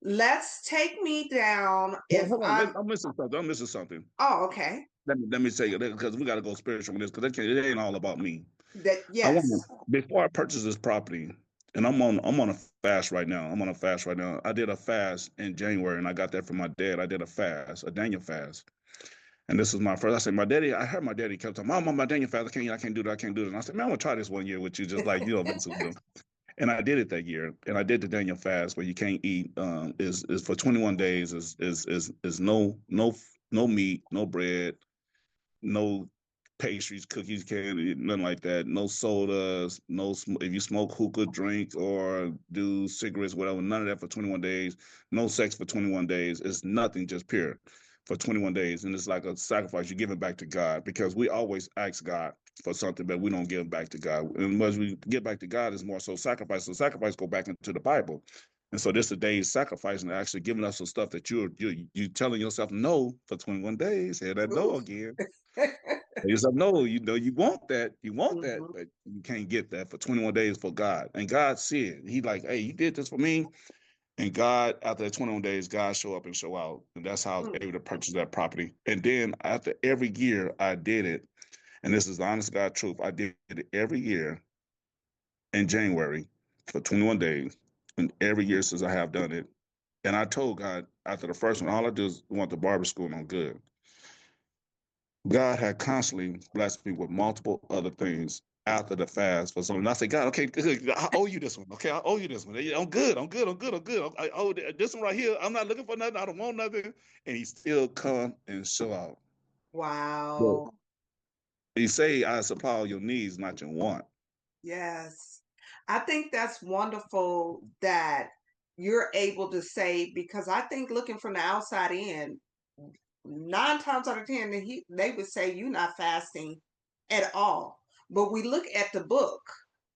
let's take me down. Hold If hold on, I'm missing something. I'm missing something. Oh, okay. Let me say it because we got to go spiritual with this because it ain't all about me. That I want yes. before I purchase this property, and I'm on a fast right now. I'm on a fast right now. I did a fast in January, and I got that from my dad. I did a fast, a Daniel fast, and this was my first. I said, my daddy. I heard my daddy kept telling, "Mom, my Daniel fast. I can't do that. I can't do it." And I said, "Man, I'm gonna try this one year with you, just like mess with them." And I did it that year, and I did the Daniel fast where you can't eat. Is for 21 days. Is no meat, no bread, no pastries, cookies, candy, nothing like that. No sodas, if you smoke hookah, drink, or do cigarettes, whatever, none of that for 21 days. No sex for 21 days. It's nothing, just pure for 21 days. And it's like a sacrifice. You give it back to God because we always ask God for something, but we don't give it back to God. And as we get back to God, is more so sacrifice. So sacrifice go back into the Bible. And so this is a day's sacrifice and actually giving us some stuff that you telling yourself no for 21 days. Hear that no Ooh. again. You said, no, you know, you want that, Mhm. but you can't get that for 21 days for God. And God said, He like, hey, you did this for me. And God, after that 21 days, God show up and show out. And that's how I was Mm. able to purchase that property. And then after every year I did it, and this is the honest God truth, I did it every year in January for 21 days. And every year since I have done it. And I told God after the first one, all I do is want the barber school on good. God had constantly blessed me with multiple other things after the fast for something. And I said, God, okay, good. I owe you this one. Okay, I owe you this one. I'm good. I'm good. I'm good. I'm good. I owe this one right here. I'm not looking for nothing. I don't want nothing. And he still come and show out. But Wow. he say, I supply all your needs, not your want. Yes. I think that's wonderful that you're able to say, because I think looking from the outside in, 9 times out of 10, they would say you're not fasting at all. But we look at the book,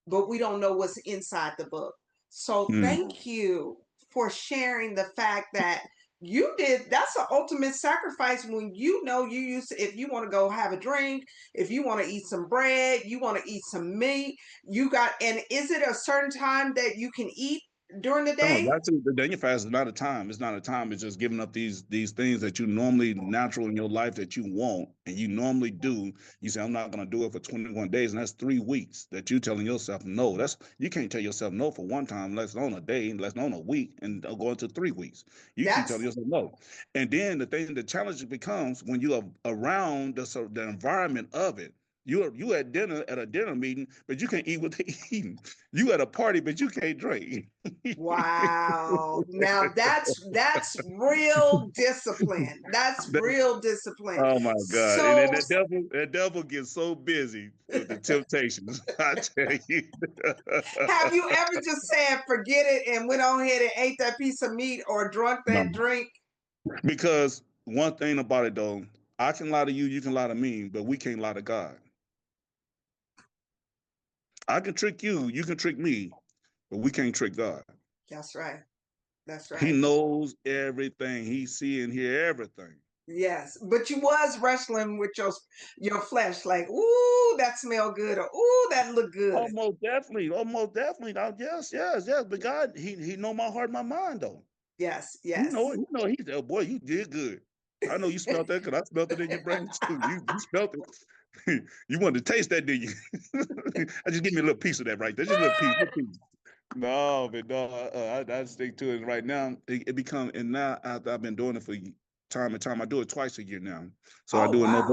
but we don't know what's inside the book. So Mm. thank you for sharing the fact that you did. That's an ultimate sacrifice when you know you use, if you want to go have a drink, if you want to eat some bread, you want to eat some meat, and is it a certain time that you can eat during the No, day? that's the Daniel fast is not a time. It's not a time. It's just giving up these things that you normally natural in your life that you want and you normally do. You say, I'm not gonna do it for 21 days, and that's 3 weeks that you telling yourself no. That's you can't tell yourself no for one time, less on a day, less on a week, and go into 3 weeks. You keep telling That's yourself no. And then the challenge becomes when you are around the environment of it. You at dinner at a dinner meeting, but you can't eat what they eating. You at a party, but you can't drink. Wow. Now that's real discipline. That's That- real discipline. oh my God. And then So that devil gets so busy with the temptations. I tell you. have you ever just said forget it and went on ahead and ate that piece of meat or drunk No. that drink? Because one thing about it though, I can lie to you, you can lie to me, but we can't lie to God. I can trick you, you can trick me, but we can't trick God. That's right. That's He right. knows everything. He see and hear everything. Yes. But you was wrestling with your flesh, like, ooh, that smell good, or ooh, that look good. Almost definitely. Almost definitely. Now, yes, yes, yes. But God, He know my heart, my mind, though. Yes, You yes. know it. You know He said, "Boy, you did good." I know you smelled that because I smelled it in your brain too. You smelled it. You wanted to taste that, did you? I just give me a little piece of that right there. Just a little piece. Little piece. No, but no, I stick to it right now. It become and now after I've been doing it for time and time. I do it twice a year now. So I Oh do it wow.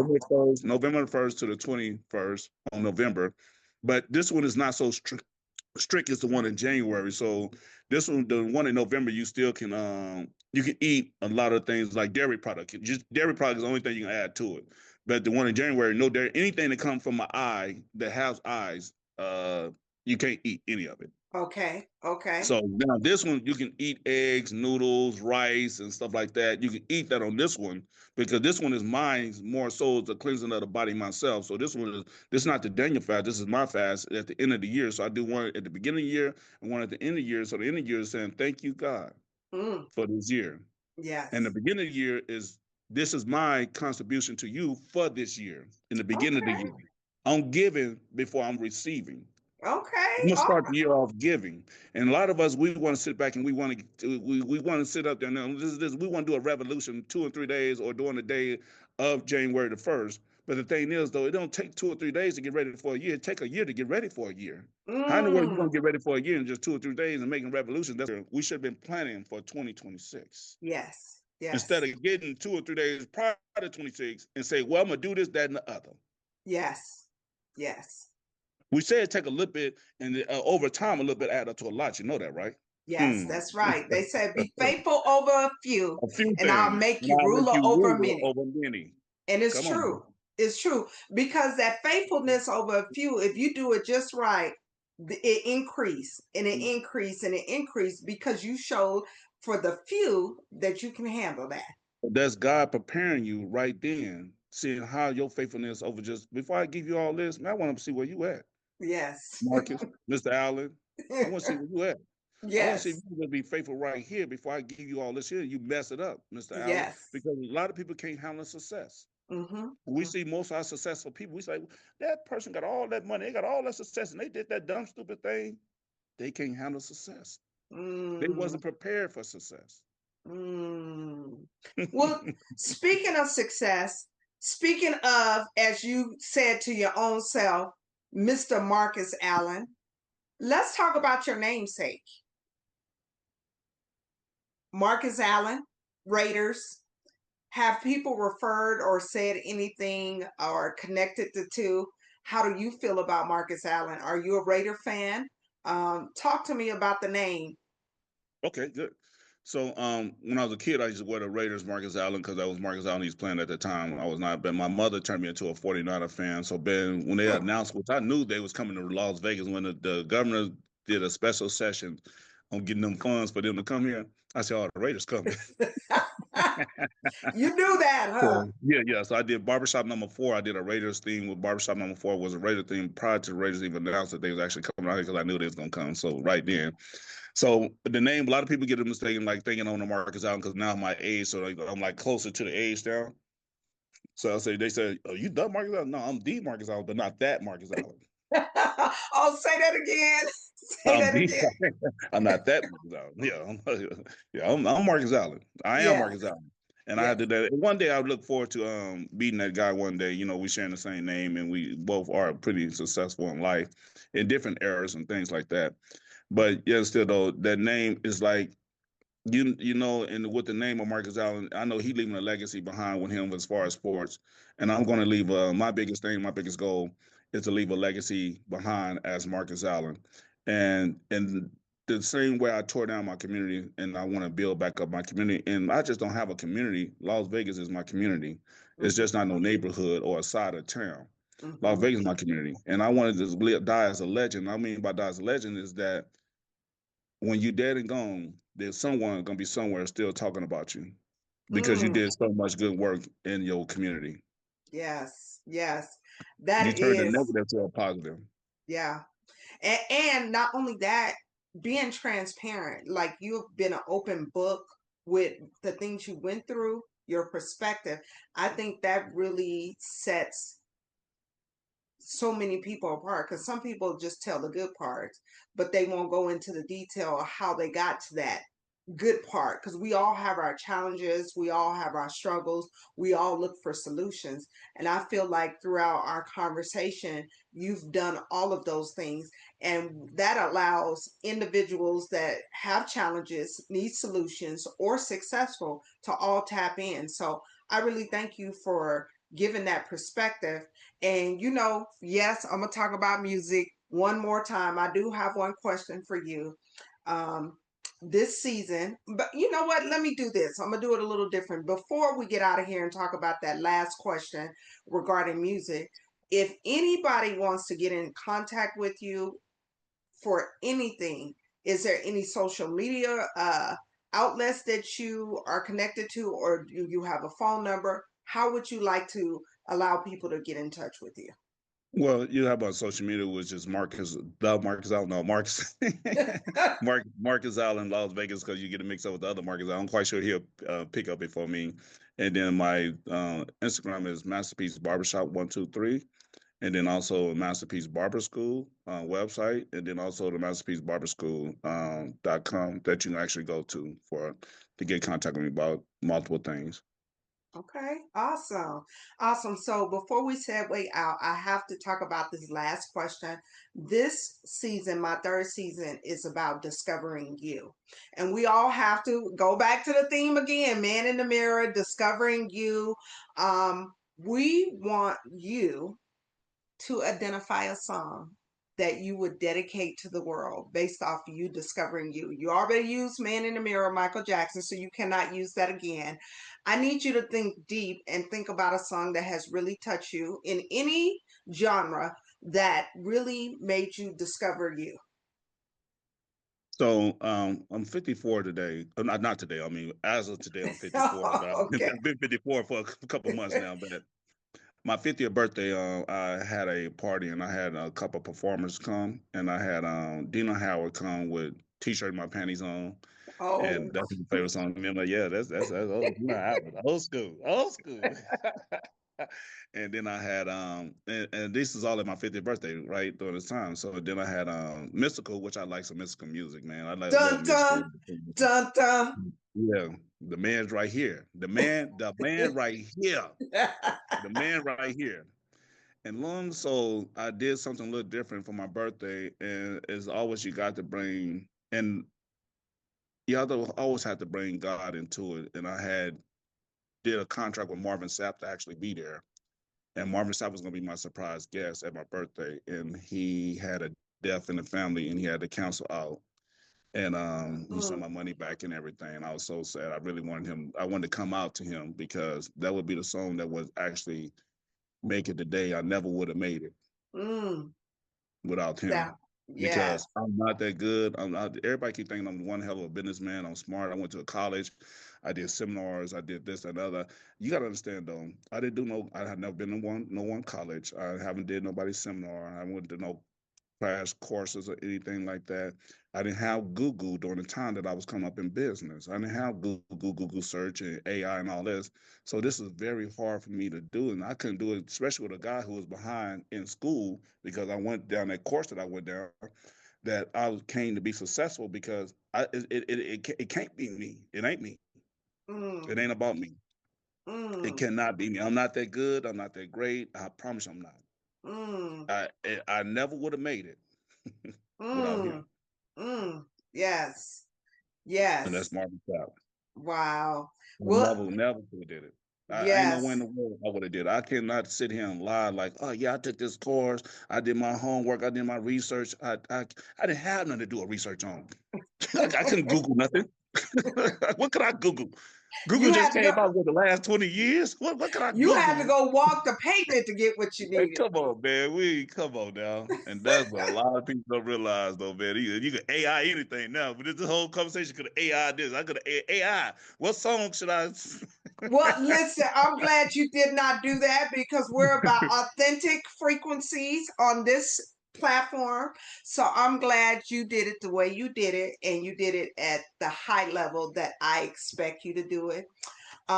November 1st to the 21st on November. But this one is not so strict as the one in January. So this one, the one in November, you can eat a lot of things like dairy product. Just dairy product is the only thing you can add to it. But the one in January, no dairy, anything that comes from my eye that has eyes, You can't eat any of it. Okay. Okay. So now this one, you can eat eggs, noodles, rice, and stuff like that. You can eat that on this one because this one is mine more so the cleansing of the body myself. So this is not the Daniel fast. This is my fast at the end of the year. So I do one at the beginning of the year and one at the end of the year. So the end of the year is saying thank you God Mm, for this year, and the yes. beginning of the year is this is my contribution to you for this year. In the beginning of the Okay. year, I'm giving before I'm receiving. I'm Okay. gonna All start the year off giving, and a lot of us we want to sit back and we want to sit up there. And this we want to do a revolution 2 or 3 days or during the day of January the 1st. But the thing is, though, it don't take 2 or 3 days to get ready for a year. It take a year to get ready for a year. How in the world you gonna Mm, get ready for a year in just 2 or 3 days and making revolutions? We should have been planning for 2026 yes. instead Yes. of getting 2 or 3 days prior to 26 and say, well, I'm gonna do this, that, and the other. Yes. Yes. We say it take a little bit, and over time, a little bit add up to a lot. You know that, right? Yes, Hmm. that's right. They said, be faithful over a few, A few and I'll things, make and you I'll make ruler you over ruler many. over many. And it's Come on, true. man. It's true. Because that faithfulness over a few, if you do it just right, it increase and it increase and it increase because you showed for the few that you can handle that. That's God preparing you right then, seeing how your faithfulness over just before I give you all this, man, I want to see where you at, Yes. Marcus, Mr. Allen. I want to see where you at. I want to see if Yes. you're going to be faithful right here before I give you all this here. You mess it up, Mr. Allen, Yes. because a lot of people can't handle success. Mm-hmm. We see most of our successful people, we say, that person got all that money, they got all that success, and they did that dumb, stupid thing. They can't handle success. They Mm, wasn't prepared for success. mm. Well, speaking of success, speaking of, as you said to your own self, Mr. Marcus Allen, let's talk about your namesake. Marcus Allen, Raiders. Have people referred or said anything or connected the two? How do you feel about Marcus Allen? Are you a Raider fan? Talk to me about the name. Okay, good. So when I was a kid, I used to wear the Raiders Marcus Allen because that was Marcus Allen he's playing at the time. I was not, but my mother turned me into a 49er fan. So Ben, when they announced, which I knew they was coming to Las Vegas, when the governor did a special session on getting them funds for them to come here, I said, oh, the Raiders coming. You knew that, huh? So, yeah, yeah. So I did Barbershop #4. I did a Raiders theme with Barbershop #4 was a Raider theme prior to the Raiders even announced that they was actually coming out here because I knew they was gonna come. So right then. So the name, a lot of people get it mistaken, like thinking on the Marcus Allen because now my age, so like, I'm like closer to the age now. So I say they say, "Oh, you the Marcus Allen?" No, I'm the Marcus Allen, but not that Marcus Allen. Oh, say that again. Say I'm that the, again. I'm not that Marcus Allen. I'm Marcus Allen. I am Marcus Yes. Allen. And I had Yes. to do that. One day I would look forward to meeting that guy one day. You know, we sharing the same name and we both are pretty successful in life in different eras and things like that. But yeah, still though, that name is like you know, and with the name of Marcus Allen, I know he leaving a legacy behind with him as far as sports. And I'm going to leave my biggest thing, my biggest goal is to leave a legacy behind as Marcus Allen. And the same way I tore down my community and I want to build back up my community. And I just don't have a community. Las Vegas is my community. It's Mm-hmm. just not no neighborhood or a side of town. Las Mm-hmm. Vegas is my community. And I wanted to die as a legend. I mean by die as a legend is that when you dead and gone, there's someone gonna be somewhere still talking about you because you Mm, did so much good work in your community. yes. Yes. You That turned the is, negative to a positive. yeah. And not only that, being transparent, like you've been an open book with the things you went through, your perspective. I think that really sets so many people apart because some people just tell the good parts, but they won't go into the detail of how they got to that good part because we all have our challenges, we all have our struggles, we all look for solutions. And I feel like throughout our conversation, you've done all of those things, and that allows individuals that have challenges, need solutions, or successful to all tap in. So I really thank you for giving that perspective. And yes, I'm gonna talk about music one more time. I do have one question for you. Um, this season, but you know what? Let me do this. I'm gonna do it a little different. Before we get out of here and talk about that last question regarding music, if anybody wants to get in contact with you, for anything, is there any social media outlets that you are connected to, or do you have a phone number? How would you like to allow people to get in touch with you? Well, you have on social media, which is Marcus Allen, no, Marcus, Marcus Allen, Las Vegas, because you get a mix up with the other Marcus Allen. I'm quite sure he'll pick up it for me. And then my Instagram is Masterpiece Barbershop 123, and then also Masterpiece Barber School website, and then also the Masterpiece Barber School .com that you can actually go to get in contact with me about multiple things. Okay, awesome. Awesome. So before we segue out, I have to talk about this last question. This season, my third season, is about discovering you. And we all have to go back to the theme again, man in the mirror, discovering you. We want you to identify a song that you would dedicate to the world based off you discovering you. You already used Man in the Mirror, Michael Jackson, so you cannot use that again. I need you to think deep and think about a song that has really touched you in any genre that really made you discover you. So I'm 54 today. Not today. I mean, as of today, I'm 54. But Okay. I've been 54 for a couple months now. But my 50th birthday, I had a party and I had a couple performers come, and I had Dina Howard come with t-shirt and my panties on, and Oh. that's my favorite song. And I'm like, yeah, that's old, Dina Howard, old school, old school. And then I had and this is all at my 50th birthday, right during this time. So then I had mystical, which I like some mystical music, man. Love Dun mystical. dun dun dun. Yeah, the man's right here. The man right here. The man right here. And long so I did something a little different for my birthday, and it's always you got to bring, and you have to always have to bring God into it. And I had did a contract with Marvin Sapp to actually be there, and Marvin Sapp was going to be my surprise guest at my birthday, and he had a death in the family, and he had to cancel out. And he sent Mm, my money back and everything. I was so sad. I really wanted him. I wanted to come out to him because that would be the song that would actually make it today. I never would have made it mm, without that, him yes. because I'm not that good. I'm not. Everybody keep thinking I'm one hell of a businessman. I'm smart. I went to a college. I did seminars. I did this and other. You got to understand though. I didn't do no. I had never been to one college. I haven't did nobody's seminar. I went to no crash courses or anything like that. I didn't have Google during the time that I was coming up in business. I didn't have Google search and AI and all this. So this is very hard for me to do. And I couldn't do it, especially with a guy who was behind in school because I went down that course that I went down that I came to be successful because it can't be me. It ain't me. It Mm, ain't about me. It mm, cannot be me. I'm not that good. I'm not that great. I promise I'm not. mm, I never would have made it without mm, him. mm. Yes. And that's Yes. Marvin Sapp. Wow. I Well, never could have did it. I ain't no way in yes. the world I would have did it. I cannot sit here and lie like, oh yeah, I took this course, I did my homework, I did my research. I didn't have nothing to do a research on. I couldn't Google nothing. What could I Google? Google You just had to go came out with the last 20 years. What could I you had to Google? go walk the pavement to get what you Hey, needed. come on, man. Come on now. And that's what a lot of people don't realize, though, man. You can AI anything now, but this whole conversation could have AI this. I could have AI. What song should I? Well, listen, I'm glad you did not do that because we're about authentic frequencies on this platform. So I'm glad you did it the way you did it, and you did it at the high level that I expect you to do it.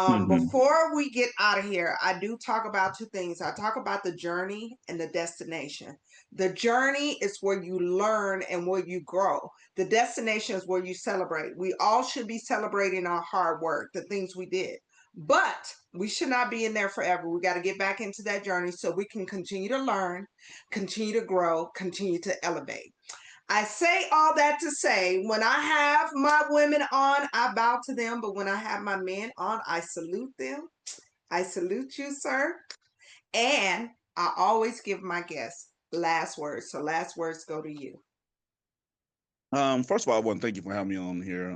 Hmm. Before we get out of here, I do talk about two things. I talk about the journey and the destination. The journey is where you learn and where you grow. The destination is where you celebrate. We all should be celebrating our hard work, the things we did. But we should not be in there forever. We got to get back into that journey so we can continue to learn, continue to grow, continue to elevate. I say all that to say, when I have my women on, I bow to them. But when I have my men on, I salute them. I salute you, sir. And I always give my guests last words. So last words go to you. First of all, I want to thank you for having me on here.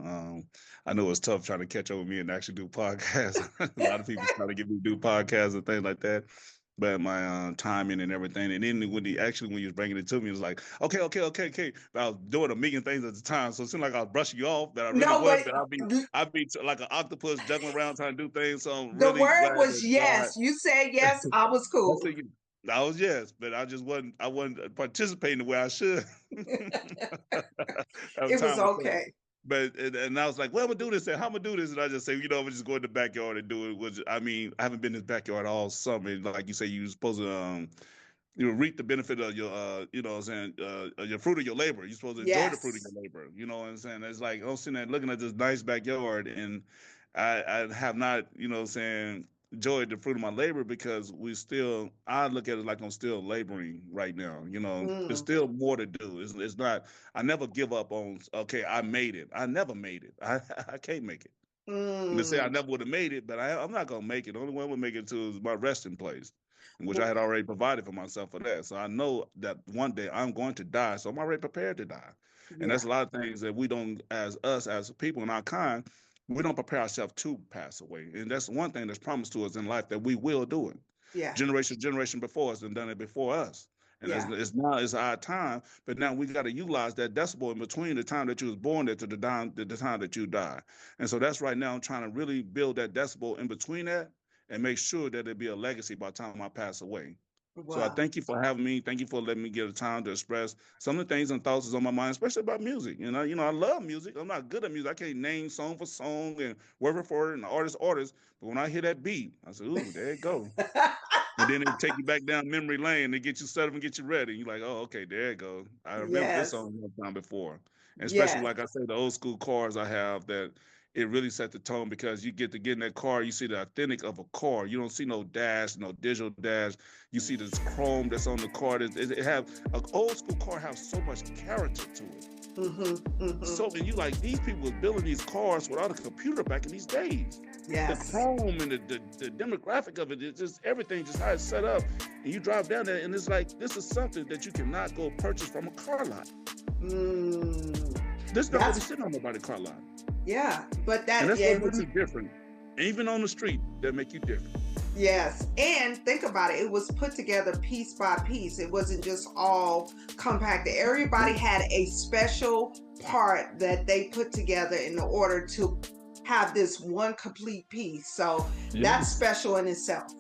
I know it's tough trying to catch up with me and actually do podcasts. A lot of people trying to get me to do podcasts and things like that. but my timing and everything. And then when when you was bringing it to me, it was like, okay, okay, okay, okay. But I was doing a million things at the time, so it seemed like I was brushing you off. That I really No, wasn't. but But I'd be like an octopus juggling around trying to do things. So I'm the really word glad was that God. yes. You said yes. I was That's cool. a, I was yes, but I just wasn't. I wasn't participating the way I should. As It was time was saying. okay. But and I was like, well, I'm gonna do this, and how I'm gonna do this, and I just say, I'm gonna just go in the backyard and do it. Which I mean, I haven't been in the backyard all summer. Like you say, you're supposed to reap the benefit of your what I'm saying, your fruit of your labor. You're supposed to enjoy the fruit of Yes. your labor. You know what I'm saying? It's like I'm sitting there looking at this nice backyard, and I have not, what I'm saying, enjoyed the fruit of my labor because I look at it like I'm still laboring right now. There's Mm, still more to do. It's not, I never give up on, okay, I made it. I never made it. I can't make it. And to say I mm. never would have made it, but I'm not gonna make it. The only way I'm gonna make it to is my resting place, in which I had already provided for myself for that. So I know that one day I'm going to die. So I'm already prepared to die. And Yeah. that's a lot of things that we don't, as people in our kind, we don't prepare ourselves to pass away. And that's one thing that's promised to us in life, that we will do it. Yeah. Generation before us and done it before us. And Yeah. it's our time, but now we got to utilize that decibel in between the time that you was born there to the time that you die. And so that's right now I'm trying to really build that decibel in between that and make sure that it be a legacy by the time I pass away. So I Wow. thank you for having me. Thank you for letting me get a time to express some of the things and thoughts that's on my mind, especially about music. I love music. I'm not good at music. I can't name song for song and word for word and artist. But when I hear that beat, I say, "Ooh, there it go." And then they take you back down memory lane. They get you set up and get you ready. You're like, "Oh, okay, there it go. I remember this Yes. song one time before." And especially, Yes. like I say, the old school cars I have, that it really set the tone, because you get in that car, you see the authentic of a car. You don't see no dash, no digital dash. You see this chrome that's on the car. It have an old school car have so much character to it. Mm-hmm. Mm-hmm. So, and you like, these people was building these cars without a computer back in these days. The Yes. chrome and the demographic of it's just everything, just how it's set up. And you drive down there, and it's like, this is something that you cannot go purchase from a car lot. Mm. This is not what we That's sitting on nobody car lot. yeah. But And that that's yeah. what makes you different. Even on the street, that make you different. Yes. And think about it. It was put together piece by piece. It wasn't just all compacted. Everybody had a special part that they put together in order to have this one complete piece. So that's Yes. special in itself.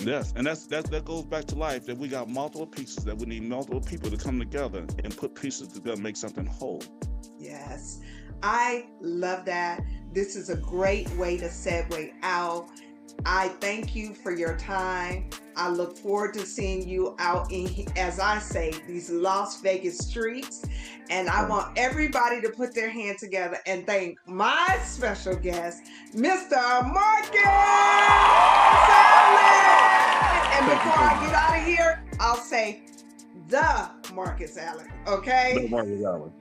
Yes. And that goes back to life, that we got multiple pieces, that we need multiple people to come together and put pieces together, make something whole. Yes. I love that. This is a great way to segue out. I thank you for your time. I look forward to seeing you out in, as I say, these Las Vegas streets. And I want everybody to put their hand together and thank my special guest, Mr. Marcus Allen. And before I get out of here, I'll say the Marcus Allen, okay? No, Marcus Allen.